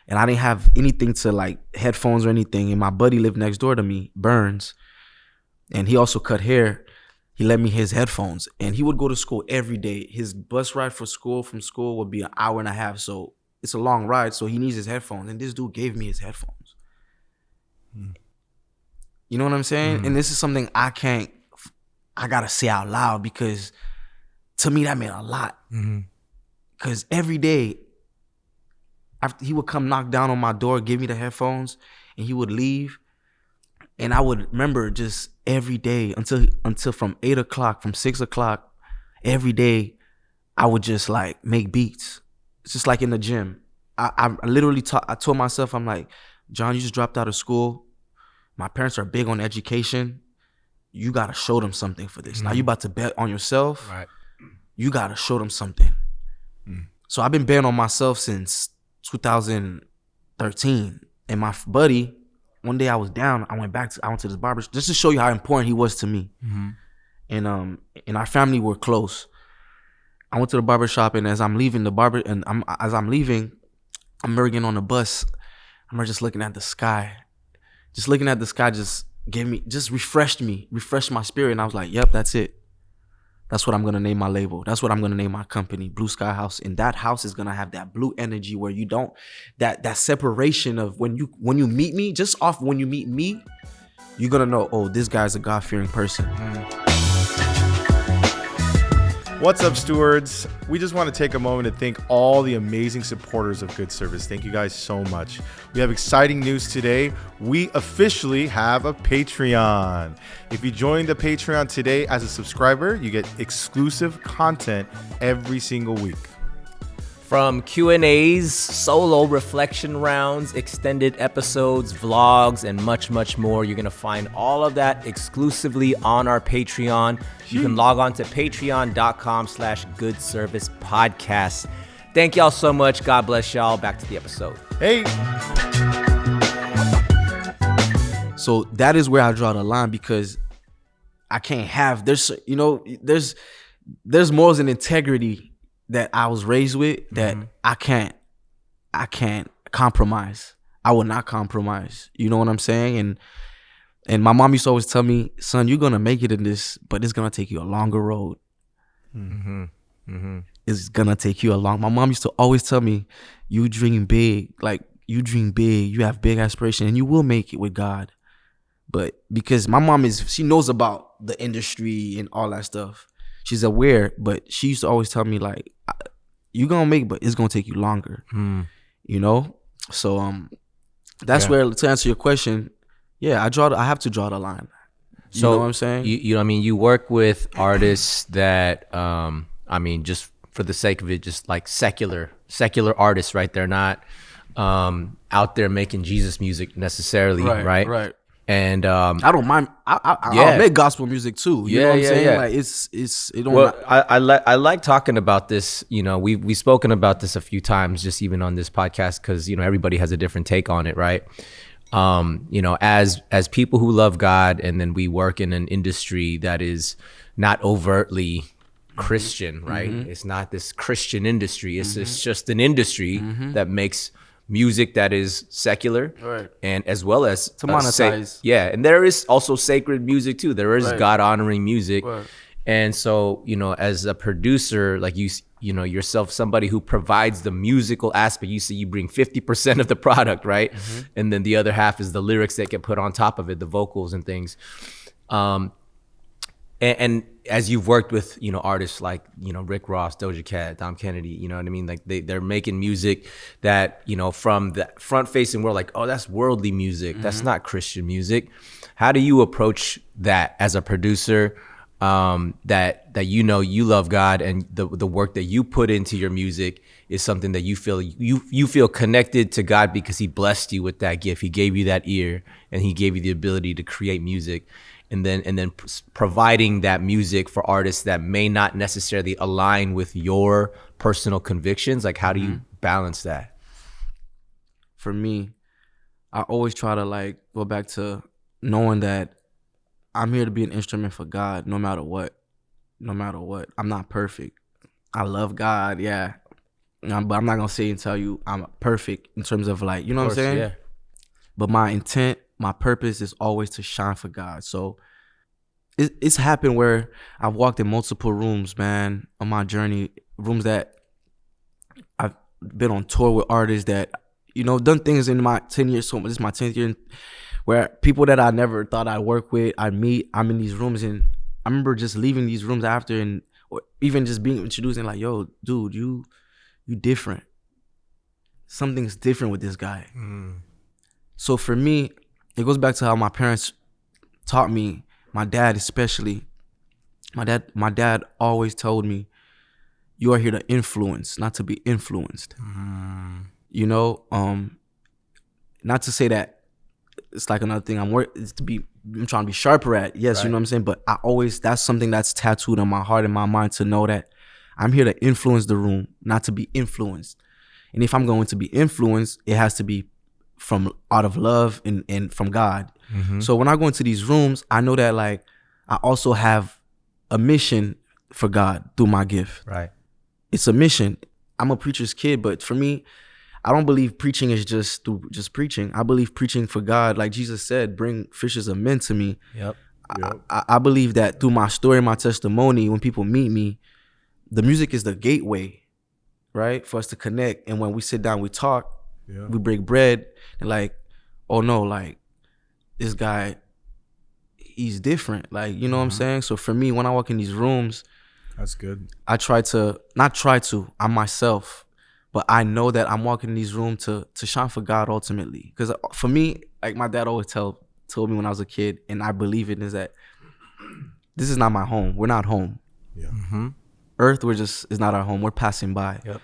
And I didn't have anything to like headphones or anything. And my buddy lived next door to me, Burns. And he also cut hair. He lent me his headphones. And he would go to school every day. His bus ride from school would be an hour and a half. So it's a long ride. So he needs his headphones. And this dude gave me his headphones. You know what I'm saying? And this is something I gotta say out loud because to me that meant a lot. Because every day, he would come knock down on my door, give me the headphones, and he would leave. And I would remember just every day until from 8 o'clock, from 6 o'clock, every day, I would just like make beats. It's just like in the gym. I literally I told myself, I'm like, John, you just dropped out of school. My parents are big on education. You got to show them something for this. Now you about to bet on yourself. Right. You got to show them something. So I've been betting on myself since 2013. And my buddy, one day I was down. I went to this barber just to show you how important he was to me. And our family were close. I went to the barber shop, and as I'm leaving I'm getting on the bus. I'm just looking at the sky. Just looking at the sky just refreshed my spirit. And I was like, yep, that's it. That's what I'm going to name my label. That's what I'm going to name my company, Blue Sky House. And that house is going to have that blue energy where you don't, that separation of when you meet me, just off when you meet me, you're going to know, oh, this guy's a God-fearing person. What's up, stewards? We just want to take a moment to thank all the amazing supporters of Good Service. Thank you guys so much. We have exciting news today. We officially have a Patreon. If you join the Patreon today as a subscriber, you get exclusive content every single week. From Q&As, solo reflection rounds, extended episodes, vlogs, and much, much more. You're going to find all of that exclusively on our Patreon. You can log on to patreon.com/goodservicepodcast. Thank y'all so much. God bless y'all. Back to the episode. Hey. So that is where I draw the line, because I can't have, there's morals and integrity that I was raised with that I can't compromise. I will not compromise. You know what I'm saying? And my mom used to always tell me, son, you're gonna make it in this, but it's gonna take you a longer road. It's gonna take you a long. My mom used to always tell me, you dream big, you have big aspirations, and you will make it with God. But because my mom she knows about the industry and all that stuff. She's aware, but she used to always tell me, like, you're gonna make it, but it's gonna take you longer. You know? So that's where, to answer your question, I have to draw the line. You know what I'm saying? You know, I mean, you work with artists that I mean, just for the sake of it, just like secular artists, right? They're not out there making Jesus music necessarily, right? Right. And I don't mind. I'll make gospel music too. You know what I'm saying? Like it don't. Well, I like talking about this. You know, we've spoken about this a few times, just even on this podcast, because you know everybody has a different take on it, right? You know, as people who love God, and then we work in an industry that is not overtly Christian, right? It's not this Christian industry. It's just an industry that makes music that is secular, right? And as well as to monetize. And there is also sacred music too. There is God honoring music, right? And so, you know, as a producer, like you know yourself, somebody who provides the musical aspect, you bring 50% of the product, right? And then the other half is the lyrics that get put on top of it, the vocals and things. And as you've worked with, you know, artists like, you know, Rick Ross, Doja Cat, Dom Kennedy, you know what I mean? Like they're making music that, you know, from the front facing world, like, oh, that's worldly music. That's not Christian music. How do you approach that as a producer, that you know you love God, and the work that you put into your music is something that you feel connected to God because he blessed you with that gift. He gave you that ear and he gave you the ability to create music. And then providing that music for artists that may not necessarily align with your personal convictions. Like, how do you balance that? For me, I always try to like go back to knowing that I'm here to be an instrument for God, no matter what. No matter what. I'm not perfect. I love God, yeah. But I'm not gonna say and tell you I'm perfect in terms of like, you know what I'm saying? Yeah. But my intent, my purpose is always to shine for God. So it's happened where I've walked in multiple rooms, man, on my journey, rooms that I've been on tour with artists that, you know, done things in my 10 years. So this is my 10th year, where people that I never thought I'd work with, I'd meet, I'm in these rooms, and I remember just leaving these rooms after, and or even just being introduced and like, yo, dude, you different. Something's different with this guy. So for me, it goes back to how my parents taught me, my dad especially. My dad always told me, you are here to influence, not to be influenced. You know, not to say that it's like another thing I'm trying to be sharper at. Yes, right. You know what I'm saying? But that's something that's tattooed on my heart and my mind, to know that I'm here to influence the room, not to be influenced. And if I'm going to be influenced, it has to be from out of love and from God. So when I go into these rooms, I know that like I also have a mission for God through my gift. Right. It's a mission. I'm a preacher's kid, but for me, I don't believe preaching is just preaching. I believe preaching for God, like Jesus said, bring fishers of men to me. Yep. I believe that through my story, my testimony, when people meet me, the music is the gateway, right, for us to connect. And when we sit down, we talk, we break bread, and like, oh no, like this guy, he's different. Like, you know what I'm saying? So for me, when I walk in these rooms, That's good. I'm myself, but I know that I'm walking in these rooms to shine for God ultimately. Because for me, like my dad always told me when I was a kid, and I believe it, is that this is not my home. We're not home. Yeah. Mm-hmm. Earth, is not our home. We're passing by. Yep.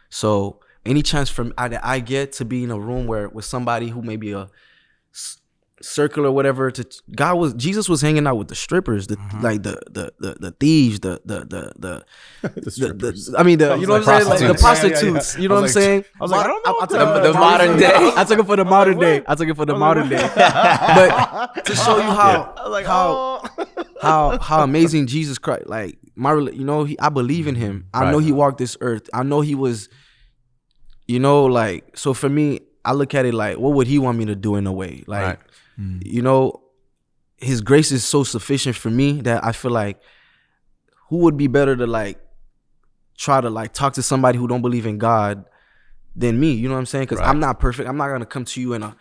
So any chance I get to be in a room with somebody who may be a circle or whatever, Jesus was hanging out with the strippers, the thieves, the I mean, you know what I'm saying, like the prostitutes. You know what I'm saying? I was like, I don't know. The modern day. I took it for the modern day. But to show you how amazing Jesus Christ, like I believe in him. I know he walked this earth. I know he was, like, so for me, I look at it like, what would he want me to do in a way? Like, his grace is so sufficient for me that I feel like who would be better to like try to like talk to somebody who don't believe in God than me? You know what I'm saying? Because I'm not perfect. I'm not gonna come to you in a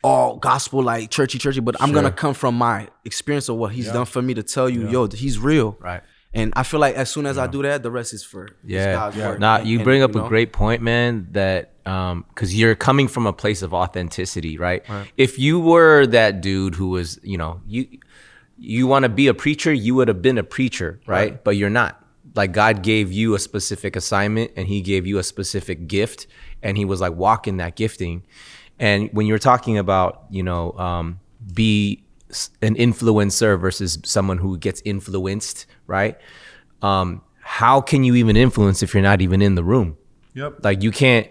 all gospel like churchy, but I'm gonna come from my experience of what he's done for me to tell you, yo, he's real. Right. And I feel like as soon as I do that, the rest is for God's work. You bring up a great point, man, that because you're coming from a place of authenticity, right? If you were that dude who was, you want to be a preacher, you would have been a preacher, right? But you're not. Like God gave you a specific assignment and he gave you a specific gift and he was like, walk in that gifting. And when you're talking about, be an influencer versus someone who gets influenced, right? How can you even influence if you're not even in the room? Yep. Like you can't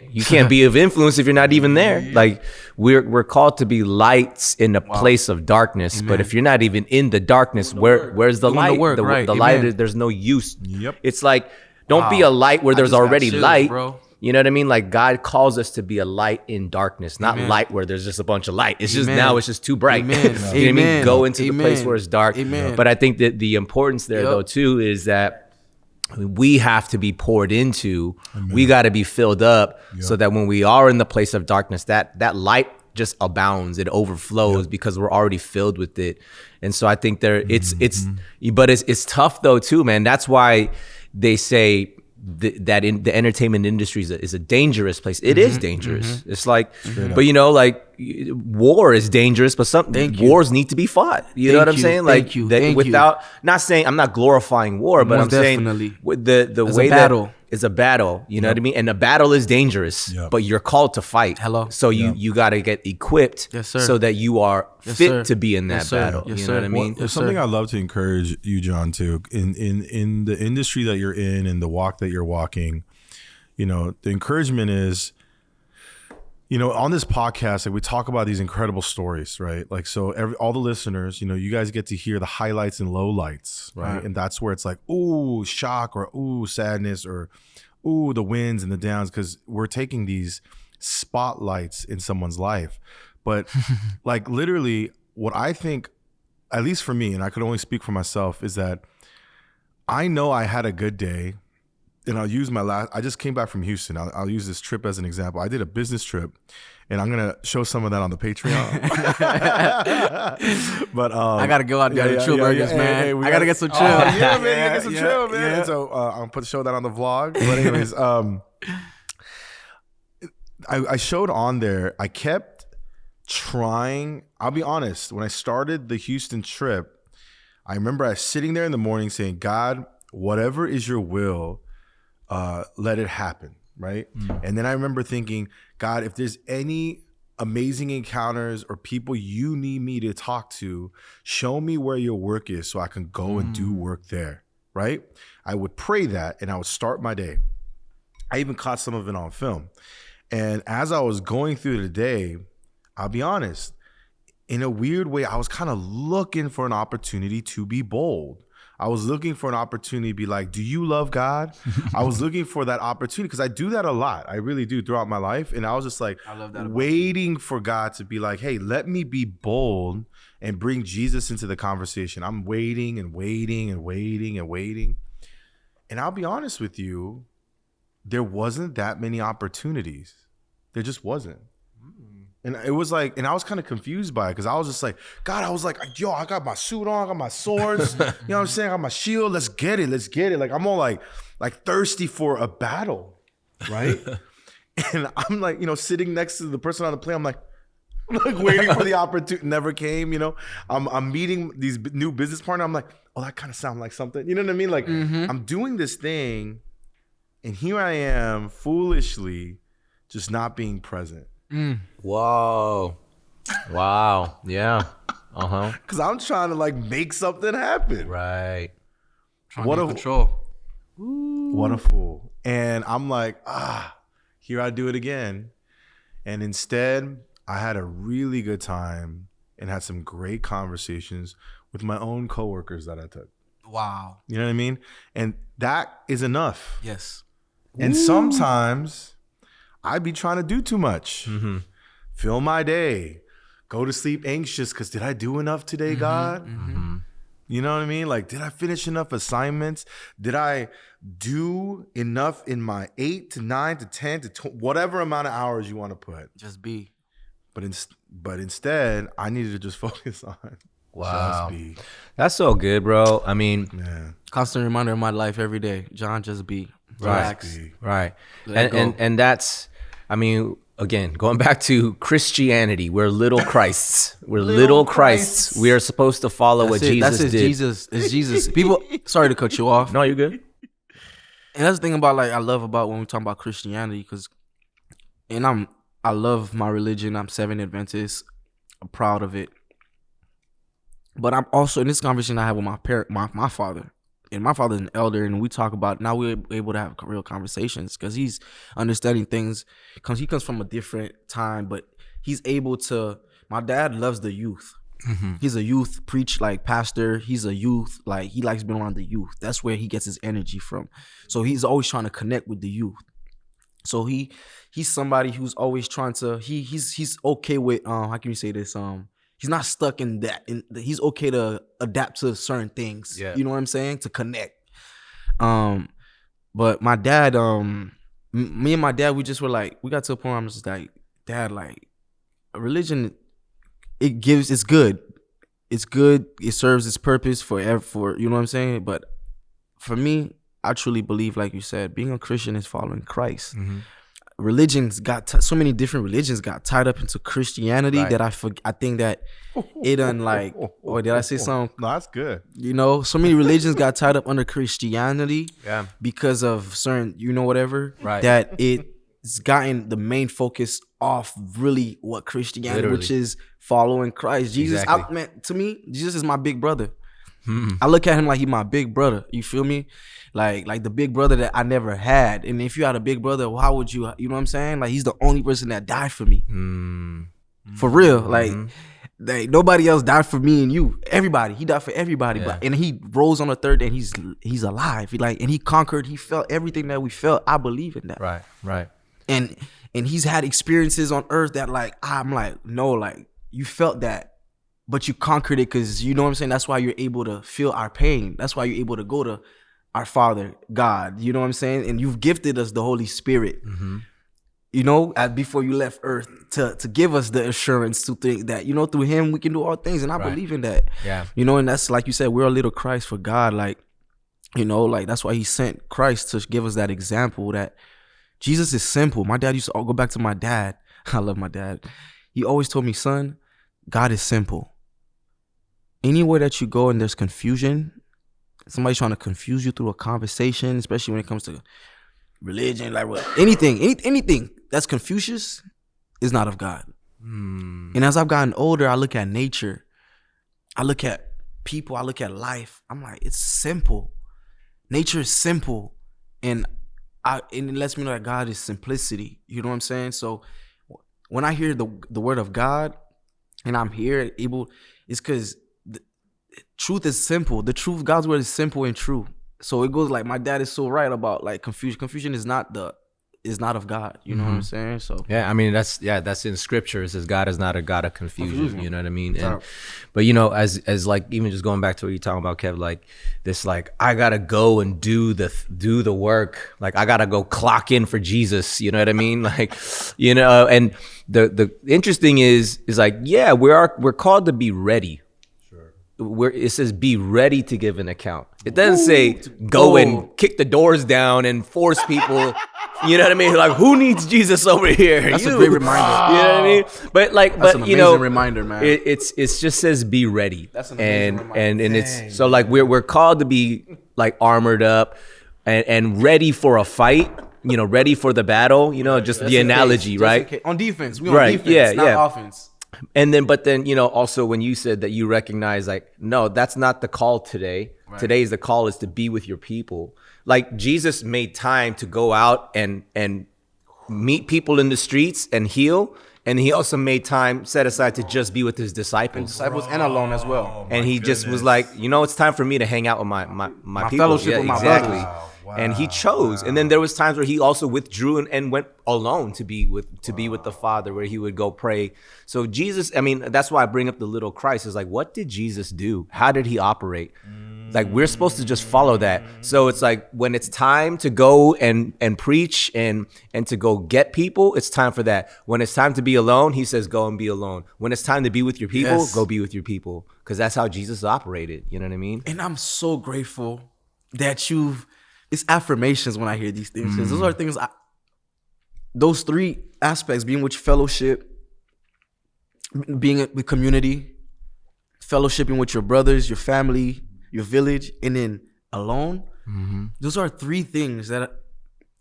be of influence if you're not even there. Like we're called to be lights in a place of darkness. Amen. But if you're not even in the darkness, where's the light? The light, there's no use. Yep. It's like, don't be a light where there's already light. Bro. You know what I mean? Like God calls us to be a light in darkness, not light where there's just a bunch of light. It's just now it's just too bright. You know what I mean? Go into the place where it's dark. But I think that the importance there though too is that we have to be poured into. We got to be filled up so that when we are in the place of darkness, that light just abounds. It overflows because we're already filled with it. And so I think but it's tough though too, man. That's why they say that in the entertainment industry is a dangerous place. It is dangerous. It's like, but like war is dangerous, but wars need to be fought. You know what I'm saying? Like without not saying I'm not glorifying war, but I'm saying with the way that it's a battle. You know what I mean? And a battle is dangerous, but you're called to fight. So you got to get equipped so that you are fit to be in that battle. You know what I mean? There's something I love to encourage you, John, too. In the industry that you're in and the walk that you're walking, the encouragement is, on this podcast, like we talk about these incredible stories, right? Like, so all the listeners, you guys get to hear the highlights and lowlights, right? And that's where it's like, ooh, shock, or ooh, sadness, or ooh, the wins and the downs, because we're taking these spotlights in someone's life. But like literally what I think, at least for me, and I could only speak for myself, is that I know I had a good day. And I'll use I just came back from Houston. I'll use this trip as an example. I did a business trip, and I'm going to show some of that on the Patreon. But I got to go out and get chill burgers, man. I got to get some chill. Yeah, man. Get some chill, man. And so I'll show that on the vlog. But anyways, I showed on there, I kept trying. I'll be honest. When I started the Houston trip, I remember I was sitting there in the morning saying, God, whatever is your will, let it happen, right? And then I remember thinking, God, if there's any amazing encounters or people you need me to talk to, show me where your work is so I can go and do work there, right? I would pray that and I would start my day. I even caught some of it on film. And as I was going through the day, I'll be honest, in a weird way, I was kind of looking for an opportunity to be bold. I was looking for an opportunity to be like, do you love God? I was looking for that opportunity because I do that a lot. I really do throughout my life. And I was just like waiting for God to be like, hey, let me be bold and bring Jesus into the conversation. I'm waiting and waiting and waiting and waiting. And I'll be honest with you, there wasn't that many opportunities. There just wasn't. And it was like, and I was kind of confused by it because I was just like, God, I was like, yo, I got my suit on, I got my swords, you know what I'm saying? I got my shield, let's get it. Like I'm all like thirsty for a battle, right? And I'm like, sitting next to the person on the plane, I'm like waiting for the opportunity, never came, I'm meeting these new business partner. I'm like, oh, that kind of sounds like something, you know what I mean? Like I'm doing this thing and here I am foolishly just not being present. Whoa. Wow. Yeah. Because I'm trying to like make something happen. Right. What a control. What a fool. And I'm like, here I do it again. And instead, I had a really good time and had some great conversations with my own coworkers that I took. Wow. You know what I mean? And that is enough. Yes. And sometimes I'd be trying to do too much. Fill my day. Go to sleep anxious because did I do enough today, God? You know what I mean? Like, did I finish enough assignments? Did I do enough in my 8 to 9 to 10 to 20, whatever amount of hours you want to put? Just be. But instead, I needed to just focus on just be. That's so good, bro. I mean, constant reminder in my life every day. John, just be. Relax. Right. And that's, I mean, again, going back to Christianity, we're little Christs. We're little Christs. We are supposed to follow what Jesus did. It's Jesus. People, sorry to cut you off. No, you're good. And that's the thing about I love about when we talk about Christianity, because, I love my religion. I'm Seventh Adventist. I'm proud of it. But I'm also, in this conversation I have with my father. And my father's an elder, and we talk about, now we're able to have real conversations because he's understanding things. He comes from a different time, but he's able to, my dad loves the youth. He's a youth pastor. He's a youth, he likes being around the youth. That's where he gets his energy from. So he's always trying to connect with the youth. So he's somebody who's always trying to, he's okay with, how can you say this? He's not stuck in that. He's okay to adapt to certain things. Yeah. You know what I'm saying? To connect. But my dad, me and my dad, we just were like, we got to a point where I'm just like, Dad, religion, it's good. It's good. It serves its purpose for you know what I'm saying? But for me, I truly believe, like you said, being a Christian is following Christ. Religions so many different religions got tied up into Christianity that I think that it or did I say something? No, that's good. So many religions got tied up under Christianity because of certain, whatever, that it's gotten the main focus off really what Christianity, which is following Christ. Jesus, to me, Jesus is my big brother. I look at him like he's my big brother. You feel me? Like the big brother that I never had. And if you had a big brother, how would you know what I'm saying? Like, he's the only person that died for me. For real. Like nobody else died for me and you. Everybody. He died for everybody. And he rose on the third day and he's alive. And he conquered. He felt everything that we felt. I believe in that. Right. And he's had experiences on earth that I'm like, no, you felt that. But you conquered it because, you know what I'm saying? That's why you're able to feel our pain. That's why you're able to go to our Father, God. You know what I'm saying? And you've gifted us the Holy Spirit, before you left earth to give us the assurance to think that, through him we can do all things. And I believe in that. Yeah. And that's, like you said, we're a little Christ for God. That's why he sent Christ to give us that example that Jesus is simple. My dad used to go back to my dad. I love my dad. He always told me, son, God is simple. Anywhere that you go and there's confusion, somebody's trying to confuse you through a conversation, especially when it comes to religion, anything that's Confucius is not of God. And as I've gotten older, I look at nature, I look at people, I look at life. I'm like, it's simple. Nature is simple, and it lets me know that God is simplicity. You know what I'm saying? So when I hear the word of God, and I'm here it's because truth is simple. The truth, God's word is simple and true. So it goes like, my dad is so right about confusion. Confusion is not the is not of God. You know what I'm saying? So yeah, I mean that's in scripture. It says God is not a God of confusion. You know what I mean? And, Right. but as like even just going back to what you're talking about, Kev, like this, like I gotta go and do the work. Like I gotta go clock in for Jesus. You know what I mean? Like, and the interesting is like, yeah, we're called to be ready. It says be ready to give an account. It doesn't say go and kick the doors down and force people. You know what I mean? Like, who needs Jesus over here? That's a great reminder. You know what I mean? But like, That's an amazing reminder, man. It just says be ready. That's an amazing reminder. And it's so like we're called to be like armored up and ready for a fight. Ready for the battle. Just the analogy, right? On defense, we on defense, not offense. And then, but then, also when you said that you recognize like, no, that's not the call today. Right. Today's the call is to be with your people. Like Jesus made time to go out and meet people in the streets and heal. And he also made time set aside to just be with his disciples. And alone as well. And he just was like, it's time for me to hang out with my people. Fellowship with my exactly. brothers. Wow. And he chose. And then there was times where he also withdrew and went alone to be with the Father, where he would go pray. So Jesus, I mean, that's why I bring up the little Christ. Is like, what did Jesus do? How did he operate? Like, we're supposed to just follow that. So it's like when it's time to go and preach and to go get people, it's time for that. When it's time to be alone, he says, go and be alone. When it's time to be with your people, go be with your people. Because that's how Jesus operated. You know what I mean? And I'm so grateful that it's affirmations when I hear these things. Because those are things, those three aspects, being with fellowship, being with community, fellowshipping with your brothers, your family, your village, and then alone. Those are three things that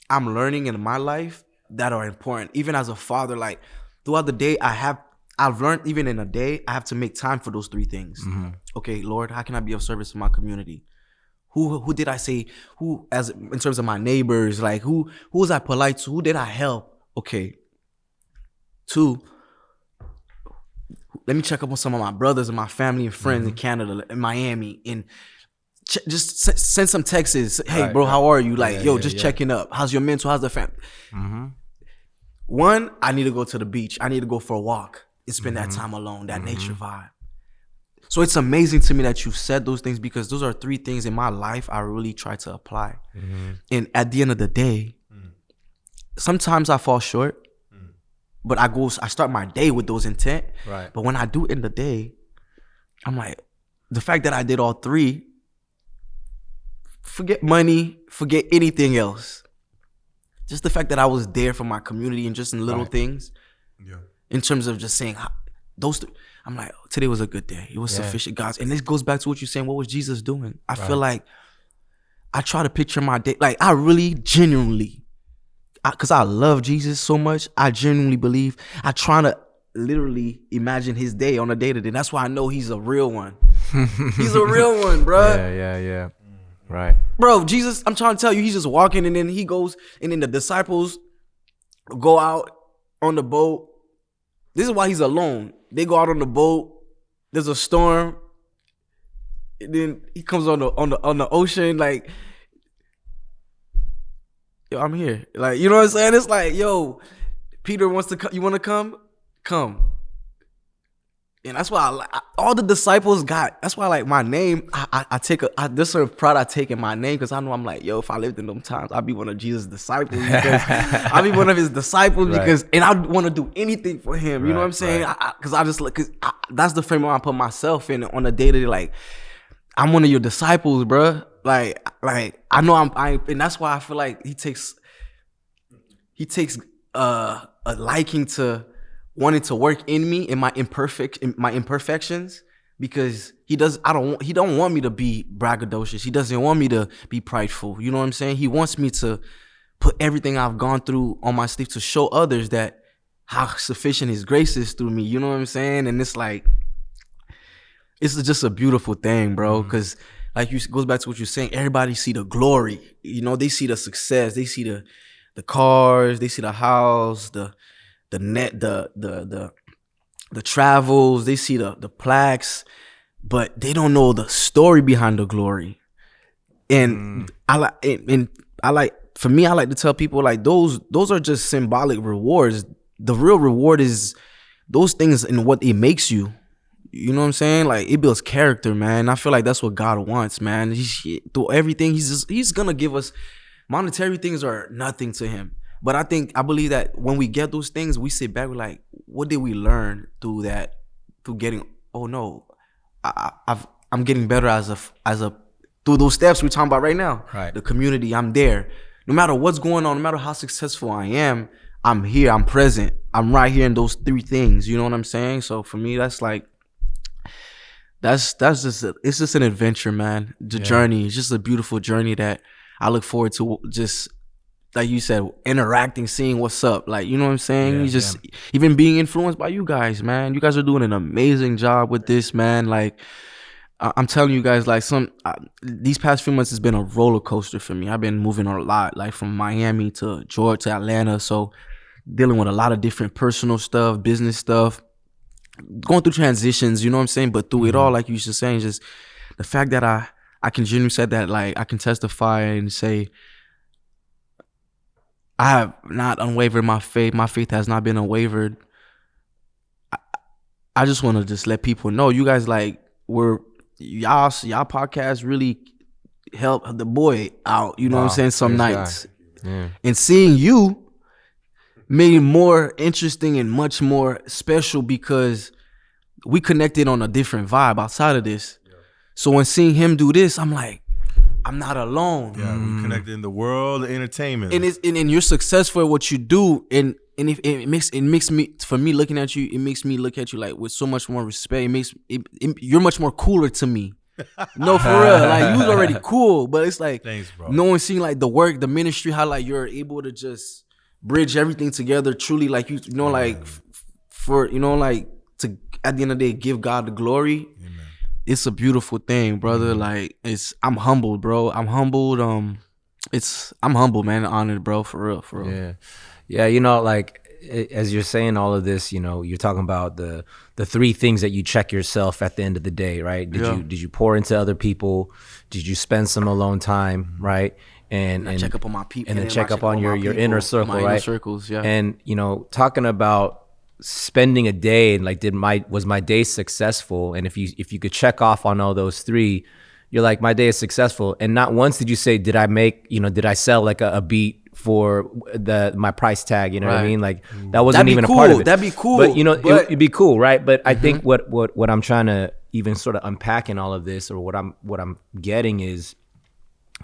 I'm learning in my life that are important. Even as a father, like throughout the day, I've learned even in a day, I have to make time for those three things. Okay, Lord, how can I be of service to my community? Who did I say, in terms of my neighbors, like who was I polite to? Who did I help? Okay. 2, let me check up on some of my brothers and my family and friends in Canada, in Miami, and just send some texts. Hey, bro, how are you? Like, checking up. How's your mental? How's the family? 1, I need to go to the beach. I need to go for a walk and spend that time alone, that nature vibe. So it's amazing to me that you said those things, because those are 3 things in my life I really try to apply. And at the end of the day, sometimes I fall short, but I start my day with those intent. Right. But when I do end the day, I'm like, the fact that I did all 3, forget money, forget anything else. Just the fact that I was there for my community and just in little things. Yeah. In terms of just saying those 3. I'm like, today was a good day. It was sufficient, guys. And this goes back to what you're saying. What was Jesus doing? I feel like I try to picture my day. Like, I really genuinely, because I love Jesus so much, I genuinely believe, I try to literally imagine his day on a day-to-day. That's why I know he's a real one. He's a real one, bro. Yeah. Right. Bro, Jesus, I'm trying to tell you, he's just walking, and then he goes, and then the disciples go out on the boat. This is why he's alone. They go out on the boat. There's a storm. And then he comes on the ocean, like, yo, I'm here. Like, you know what I'm saying? It's like, yo, Peter wants to come. You want to come? Come. And that's why all the disciples got. That's why, like, my name, there's certain pride I take in my name, because I know I'm like, yo, if I lived in them times, I'd be one of Jesus' disciples. Because I'd be one of his disciples, because, and I want to do anything for him. You know what I'm saying? Because that's the frame I put myself in on a day-to-day. Like, I'm one of your disciples, bro. Like I know and that's why I feel like he takes a liking to wanting to work in me in my imperfections, because he don't want me to be braggadocious. He doesn't want me to be prideful. You know what I'm saying? He wants me to put everything I've gone through on my sleeve to show others that how sufficient his grace is through me. You know what I'm saying? And it's like, it's just a beautiful thing, bro. Because goes back to what you're saying. Everybody see the glory. You know, they see the success. They see the cars. They see the house. The travels. They see the plaques, but they don't know the story behind the glory. And I like for me, I like to tell people like those are just symbolic rewards. The real reward is those things and what it makes you. You know what I'm saying? Like, it builds character, man. I feel like that's what God wants, man. Through everything, he's gonna give us. Monetary things are nothing to him. But I believe that when we get those things, we sit back, we're like, what did we learn through that? Through getting, oh no, I'm getting better as a through those steps we're talking about right now. Right. The community, I'm there. No matter what's going on, no matter how successful I am, I'm here, I'm present. I'm right here in those 3 things. You know what I'm saying? So for me, that's like, it's just an adventure, man. The journey is just a beautiful journey that I look forward to, just like you said, interacting, seeing what's up. Like, you know what I'm saying? Even being influenced by you guys, man. You guys are doing an amazing job with this, man. Like, I'm telling you guys, like, these past few months has been a roller coaster for me. I've been moving a lot, like from Miami to Georgia to Atlanta. So dealing with a lot of different personal stuff, business stuff, going through transitions, you know what I'm saying? But through it all, like you were saying, just the fact that I can genuinely say that, like, I can testify and say, I have not unwavered my faith. My faith has not been unwavered. I just want to just let people know, you guys, like, y'all podcast really helped the boy out, you know what I'm saying, some nights. Yeah. And seeing you made it more interesting and much more special because we connected on a different vibe outside of this. So when seeing him do this, I'm like, I'm not alone. Yeah, we connected in the world of entertainment. And you're successful at what you do. And if it makes me, for me looking at you, it makes me look at you like with so much more respect. You're much more cooler to me. No, for real. Like, you was already cool, but it's like, thanks, bro. No one seeing like the work, the ministry, how like you're able to just bridge everything together truly, like, you know, like for, you know, like, to at the end of the day give God the glory. Amen. It's a beautiful thing, brother. Like, I'm humbled, bro. I'm humbled. I'm humbled, man. Honored, bro. For real. Yeah. You know, like, as you're saying all of this, you know, you're talking about the 3 things that you check yourself at the end of the day, right? Did you pour into other people? Did you spend some alone time, right? And check up on my people, and then check up on your inner circle, right? Inner circles, yeah. And, you know, talking about spending a day and like, was my day successful? And if you could check off on all those 3, you're like, my day is successful. And not once did you say, did I sell like a beat for my price tag? You know what I mean? Like, that wasn't even cool. a part of it. That'd be cool. But, you know, it'd be cool, right? But I think what I'm trying to even sort of unpack in all of this, or what I'm getting is,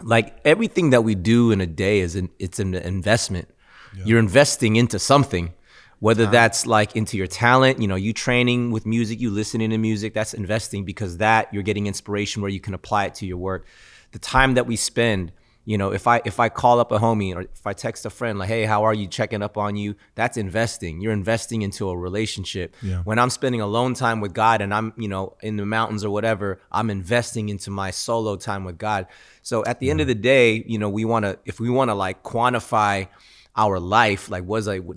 like, everything that we do in a day it's an investment. Yeah. You're investing into something, whether that's like into your talent, you know, you training with music, you listening to music, that's investing, because that you're getting inspiration where you can apply it to your work. The time that we spend, you know, if I call up a homie, or if I text a friend like, hey, how are you, checking up on you, that's investing. You're investing into a relationship. Yeah. When I'm spending alone time with God and I'm, you know, in the mountains or whatever, I'm investing into my solo time with God. So at the end of the day, you know, if we want to like quantify our life, like,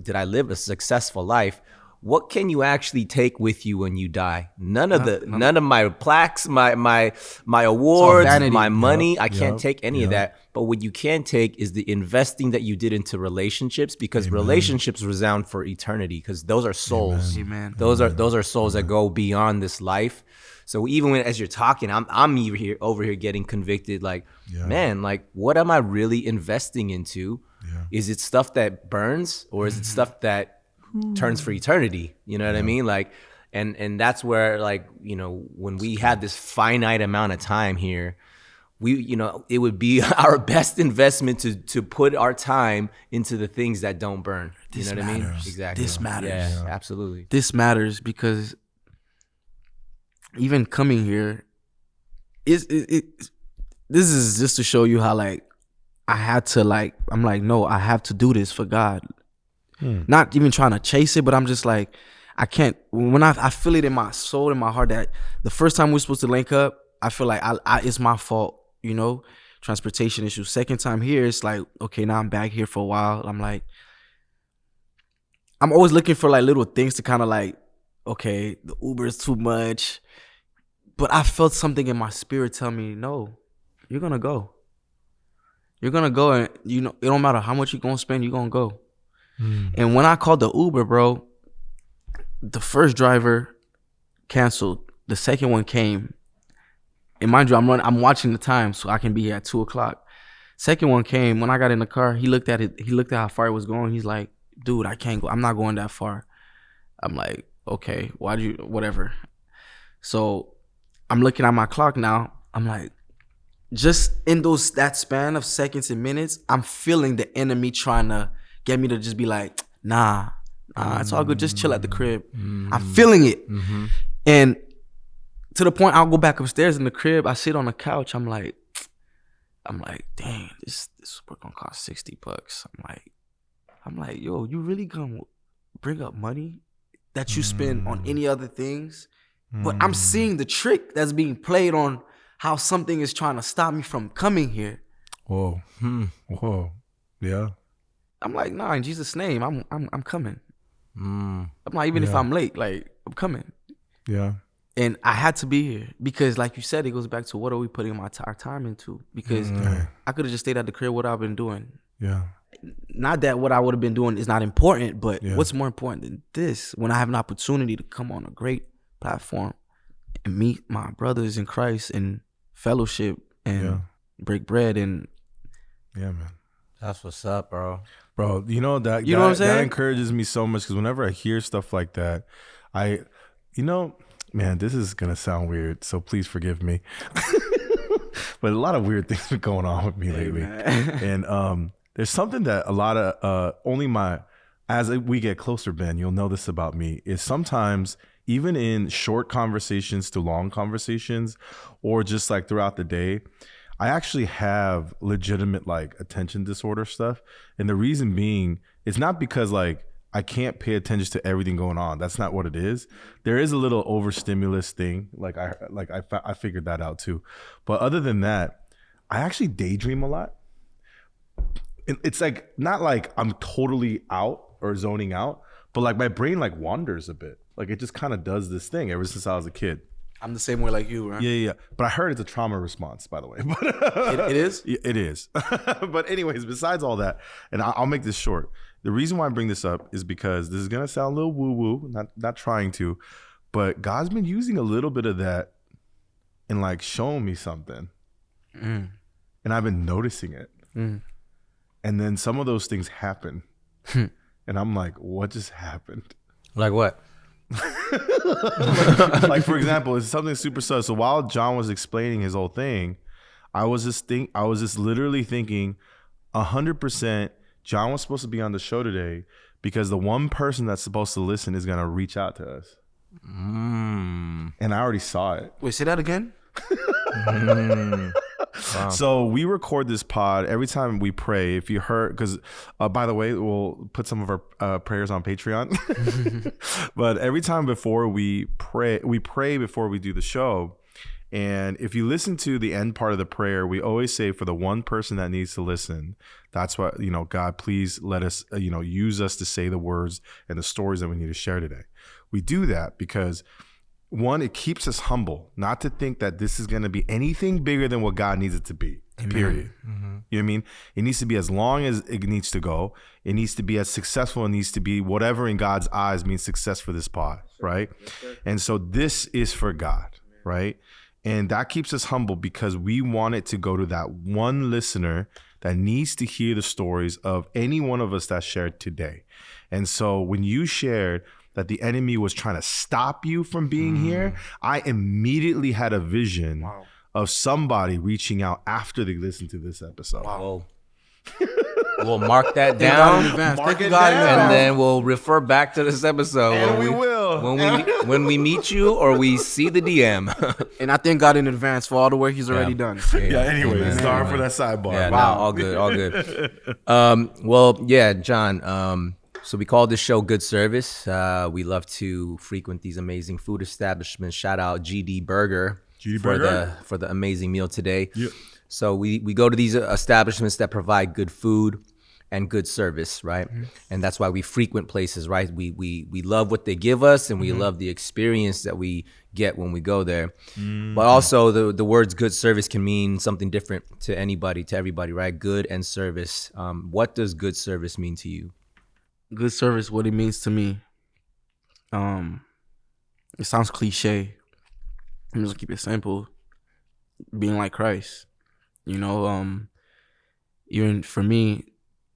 did I live a successful life? What can you actually take with you when you die? None of my plaques, my awards, my money. I can't take any of that. But what you can take is the investing that you did into relationships, because relationships resound for eternity, because those are souls. Amen. Those are souls that go beyond this life. So even as you're talking, I'm over here getting convicted. Like, man, like, what am I really investing into? Yeah. Is it stuff that burns, or is it stuff that turns for eternity? You know what I mean? Like, and that's where, like, you know, when we had this finite amount of time here, it would be our best investment to put our time into the things that don't burn. You know what I mean? Exactly. This matters. Yeah, absolutely. This matters, because even coming here, this is just to show you how, like, I had to, like, I'm like, no, I have to do this for God. Not even trying to chase it, but I'm just like, I can't. When I feel it in my soul, in my heart, that the first time we're supposed to link up, I feel like it's my fault, you know, transportation issues. Second time here, it's like, okay, now I'm back here for a while. I'm like, I'm always looking for like little things to kind of like, okay, the Uber is too much. But I felt something in my spirit tell me, no, you're going to go. You're gonna go, and you know it don't matter how much you're gonna spend. You're gonna go. And when I called the Uber, bro, the first driver canceled. The second one came. And mind you, I'm watching the time so I can be here at 2:00. Second one came. When I got in the car, he looked at it. He looked at how far it was going. He's like, dude, I can't go. I'm not going that far. I'm like, okay, whatever. So I'm looking at my clock now. I'm like, just in that span of seconds and minutes, I'm feeling the enemy trying to get me to just be like, nah, it's all good. Just chill at the crib. I'm feeling it. And to the point, I'll go back upstairs in the crib. I sit on the couch. I'm like, dang, this work gonna cost $60. I'm like, yo, you really gonna bring up money that you spend on any other things? But I'm seeing the trick that's being played on how something is trying to stop me from coming here. Whoa. Whoa. Yeah. I'm like, nah, in Jesus' name, I'm coming. I'm like, even if I'm late, like, I'm coming. Yeah. And I had to be here because, like you said, it goes back to what are we putting our time into? Because I could have just stayed at the crib, what I've been doing. Yeah. Not that what I would have been doing is not important, but what's more important than this? When I have an opportunity to come on a great platform and meet my brothers in Christ and fellowship and break bread and yeah, man. That's what's up, bro. Bro, you know that what I'm saying? That encourages me so much because whenever I hear stuff like that, man, this is gonna sound weird, so please forgive me. But a lot of weird things been going on with me lately, and there's something that a lot of as we get closer, Ben, you'll know this about me, is sometimes even in short conversations to long conversations, or just like throughout the day, I actually have legitimate like attention disorder stuff. And the reason being, it's not because like I can't pay attention to everything going on. That's not what it is. There is a little overstimulus thing. I figured that out too. But other than that, I actually daydream a lot. It's like not like I'm totally out or zoning out, but like my brain like wanders a bit. Like it just kind of does this thing ever since I was a kid. I'm the same way like you, right? Yeah. But I heard it's a trauma response, by the way. It is? It is. But anyways, besides all that, and I'll make this short. The reason why I bring this up is because this is going to sound a little woo-woo, not trying to, but God's been using a little bit of that and like showing me something. And I've been noticing it. And then some of those things happen. And I'm like, what just happened? Like what? Like for example, it's something super subtle. So while John was explaining his whole thing, I was just literally thinking 100% John was supposed to be on the show today because the one person that's supposed to listen is gonna reach out to us. And I already saw it. Wait, say that again? Wow. So we record this pod every time we pray. If you heard, because by the way, we'll put some of our prayers on Patreon. But every time before we pray before we do the show. And if you listen to the end part of the prayer, we always say for the one person that needs to listen, that's what, God, please let us, use us to say the words and the stories that we need to share today. We do that because one, it keeps us humble, not to think that this is going to be anything bigger than what God needs it to be, period. You know what I mean? It needs to be as long as it needs to go. It needs to be as successful. It needs to be whatever in God's eyes means success for this pod, right? And so this is for God, right? And that keeps us humble because we want it to go to that one listener that needs to hear the stories of any one of us that shared today. And so when you shared that the enemy was trying to stop you from being here, I immediately had a vision of somebody reaching out after they listened to this episode. Wow. We'll mark that down, and then we'll refer back to this episode. And we will. When we meet you or we see the DM. And I thank God in advance for all the work he's already done. Anyway, sorry for that sidebar. Yeah, wow. No, all good. Well, yeah, John, so we call this show Good Service. We love to frequent these amazing food establishments. Shout out GD Burger for the amazing meal today. Yep. So we go to these establishments that provide good food. and good service, right? And that's why we frequent places, right? We love what they give us, and we love the experience that we get when we go there. But also the words good service can mean something different to anybody, to everybody, right? Good and service. What does good service mean to you? Good service, what it means to me. It sounds cliche. I'm just gonna keep it simple. Being like Christ, even for me,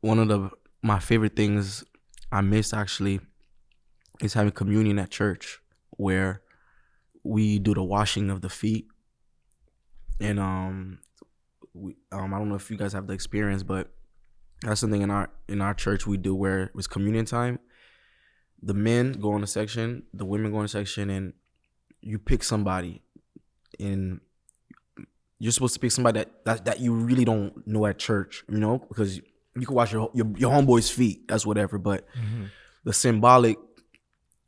one of my favorite things I miss actually is having communion at church, where we do the washing of the feet. And I don't know if you guys have the experience, but that's something in our church we do where it's communion time. The men go in a section, the women go in a section, and you pick somebody, and you're supposed to pick somebody that you really don't know at church, because you can wash your homeboy's feet, that's whatever. But the symbolic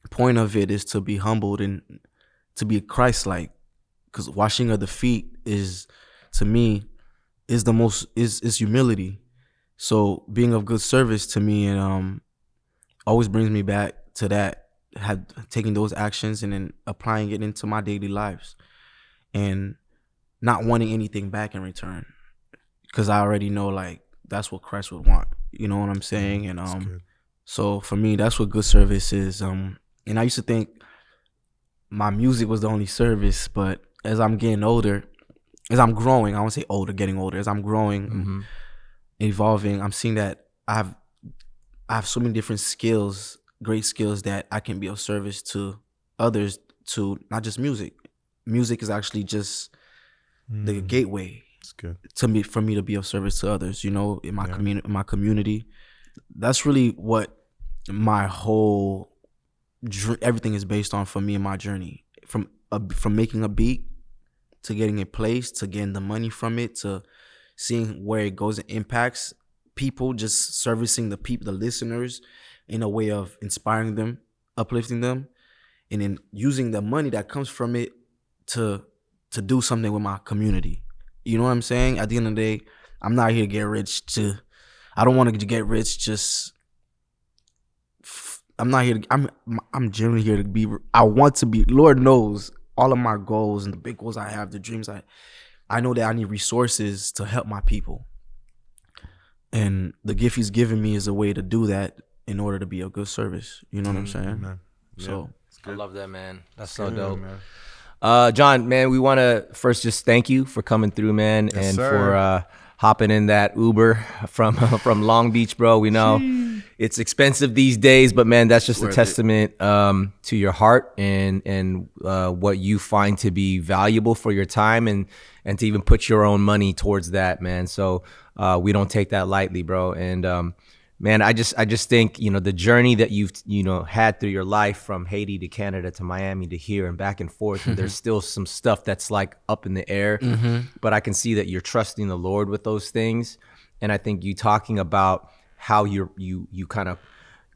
point of it is to be humbled and to be Christ-like, because washing of the feet is, to me, is humility. So being of good service to me, and always brings me back to that, taking those actions and then applying it into my daily lives, and not wanting anything back in return, because I already know like that's what Christ would want. You know what I'm saying? And so for me, that's what good service is. And I used to think my music was the only service, but as I'm getting older, as I'm growing, I won't say older, getting older, as I'm growing, evolving, I'm seeing that I have so many different skills, great skills, that I can be of service to others, to not just music. Music is actually just the gateway for me to be of service to others, in my community. That's really what my whole everything is based on for me in my journey, from making a beat to getting it placed, to getting the money from it, to seeing where it goes and impacts people, just servicing the people, the listeners, in a way of inspiring them, uplifting them, and then using the money that comes from it to do something with my community. You know what I'm saying? At the end of the day, I'm not here to get rich. I don't want to get rich. I'm not here to. I'm generally here to be. I want to be. Lord knows all of my goals and the big goals I have, the dreams I know that I need resources to help my people, and the gift He's given me is a way to do that in order to be of good service. You know what I'm saying? Man. So I love that, man. That's so dope. Man. John, man, we want to first just thank you for coming through, man, yes, and sir. for hopping in that Uber from Long Beach, bro. We know it's expensive these days, but man, that's just a testament to your heart and what you find to be valuable for your time, and to even put your own money towards that, man. So we don't take that lightly, bro. And man, I just think, the journey that you've, had through your life, from Haiti to Canada to Miami to here and back and forth, and there's still some stuff that's like up in the air, but I can see that you're trusting the Lord with those things. And I think you talking about how you kind of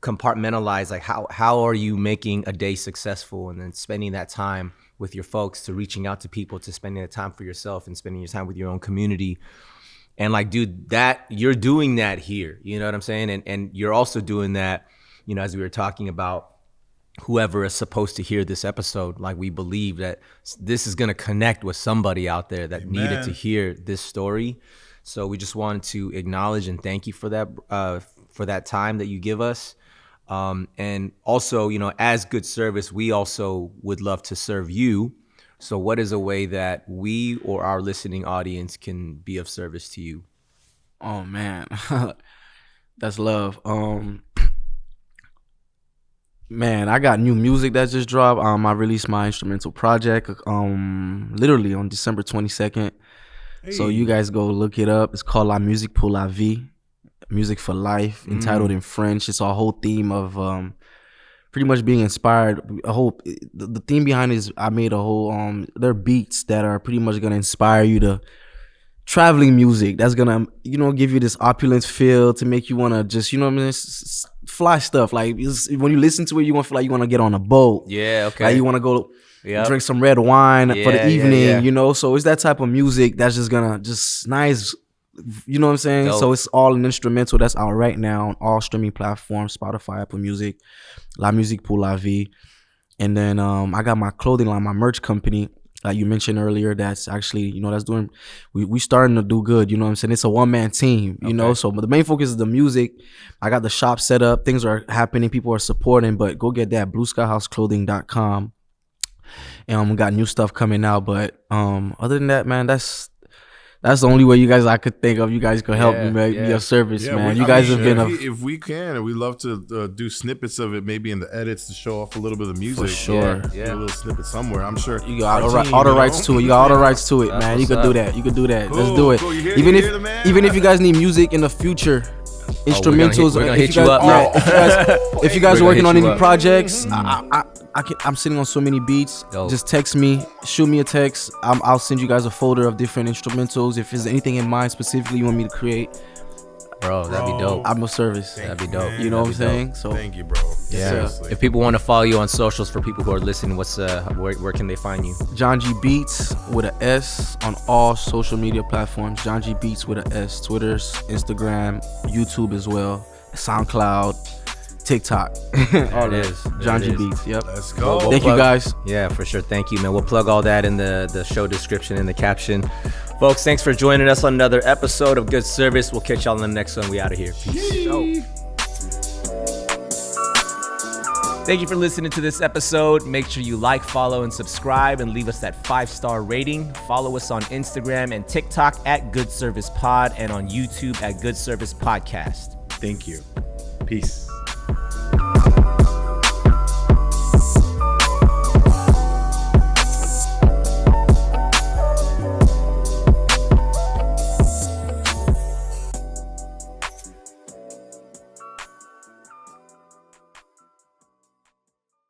compartmentalize, like how are you making a day successful, and then spending that time with your folks, to reaching out to people, to spending the time for yourself, and spending your time with your own community. And like, dude, that you're doing that here, you know what I'm saying? And you're also doing that, as we were talking about, whoever is supposed to hear this episode, like, we believe that this is going to connect with somebody out there that needed to hear this story. So we just wanted to acknowledge and thank you for that time that you give us. And also, as good service, we also would love to serve you. So what is a way that we or our listening audience can be of service to you? Oh, man. That's love. Man, I got new music that just dropped. I released my instrumental project literally on December 22nd. Hey. So you guys go look it up. It's called La Musique pour la Vie, Music for Life, entitled in French. It's a whole theme of pretty much being inspired. The theme behind it is I made a whole there are beats that are pretty much gonna inspire you to traveling music that's gonna give you this opulence feel, to make you wanna just fly stuff. Like, when you listen to it, you wanna feel like you wanna get on a boat. Yeah, okay. Like you wanna go drink some red wine for the evening. So it's that type of music that's just gonna nice You know what I'm saying? Dope. So it's all an instrumental that's out right now on all streaming platforms, Spotify, Apple Music, La Musique pour la Vie. And then I got my clothing line, my merch company, like you mentioned earlier, that's actually, you know, that's doing, we starting to do good, you know what I'm saying? It's a one-man team, you know? So the main focus is the music. I got the shop set up. Things are happening. People are supporting, but go get that, blueskyhouseclothing.com. And we got new stuff coming out. But other than that, man, that's the only way I could think of. You guys could help me, man. Be of service, man. You guys have been if we can, we love to do snippets of it, maybe in the edits to show off a little bit of the music. For sure, a little snippet somewhere. I'm sure you got all the rights to it. You got all the rights to it, man. You could do that. Cool, let's do it. Cool. Even if you guys need music in the future, instrumentals. We're gonna hit you up. If you guys are working on any projects, I'm sitting on so many beats. Dope. Just text me, shoot me a text. I'll send you guys a folder of different instrumentals. If there's anything in mind specifically you want me to create, bro, that'd be dope. I'm of service. That'd be dope. You know what I'm saying? So thank you, bro. Yeah. Seriously. If people want to follow you on socials, for people who are listening, where can they find you? John G Beats with an S on all social media platforms. John G Beats with an S. Twitter, Instagram, YouTube as well, SoundCloud, TikTok. All it is. John G Beats. Yep. Let's go. Thank you guys. Yeah, for sure. Thank you, man. We'll plug all that in the show description in the caption. Folks, thanks for joining us on another episode of Good Service. We'll catch y'all on the next one. We out of here. Peace. Thank you for listening to this episode. Make sure you like, follow, and subscribe, and leave us that 5-star rating. Follow us on Instagram and TikTok at Good Service Pod, and on YouTube at Good Service Podcast. Thank you. Peace.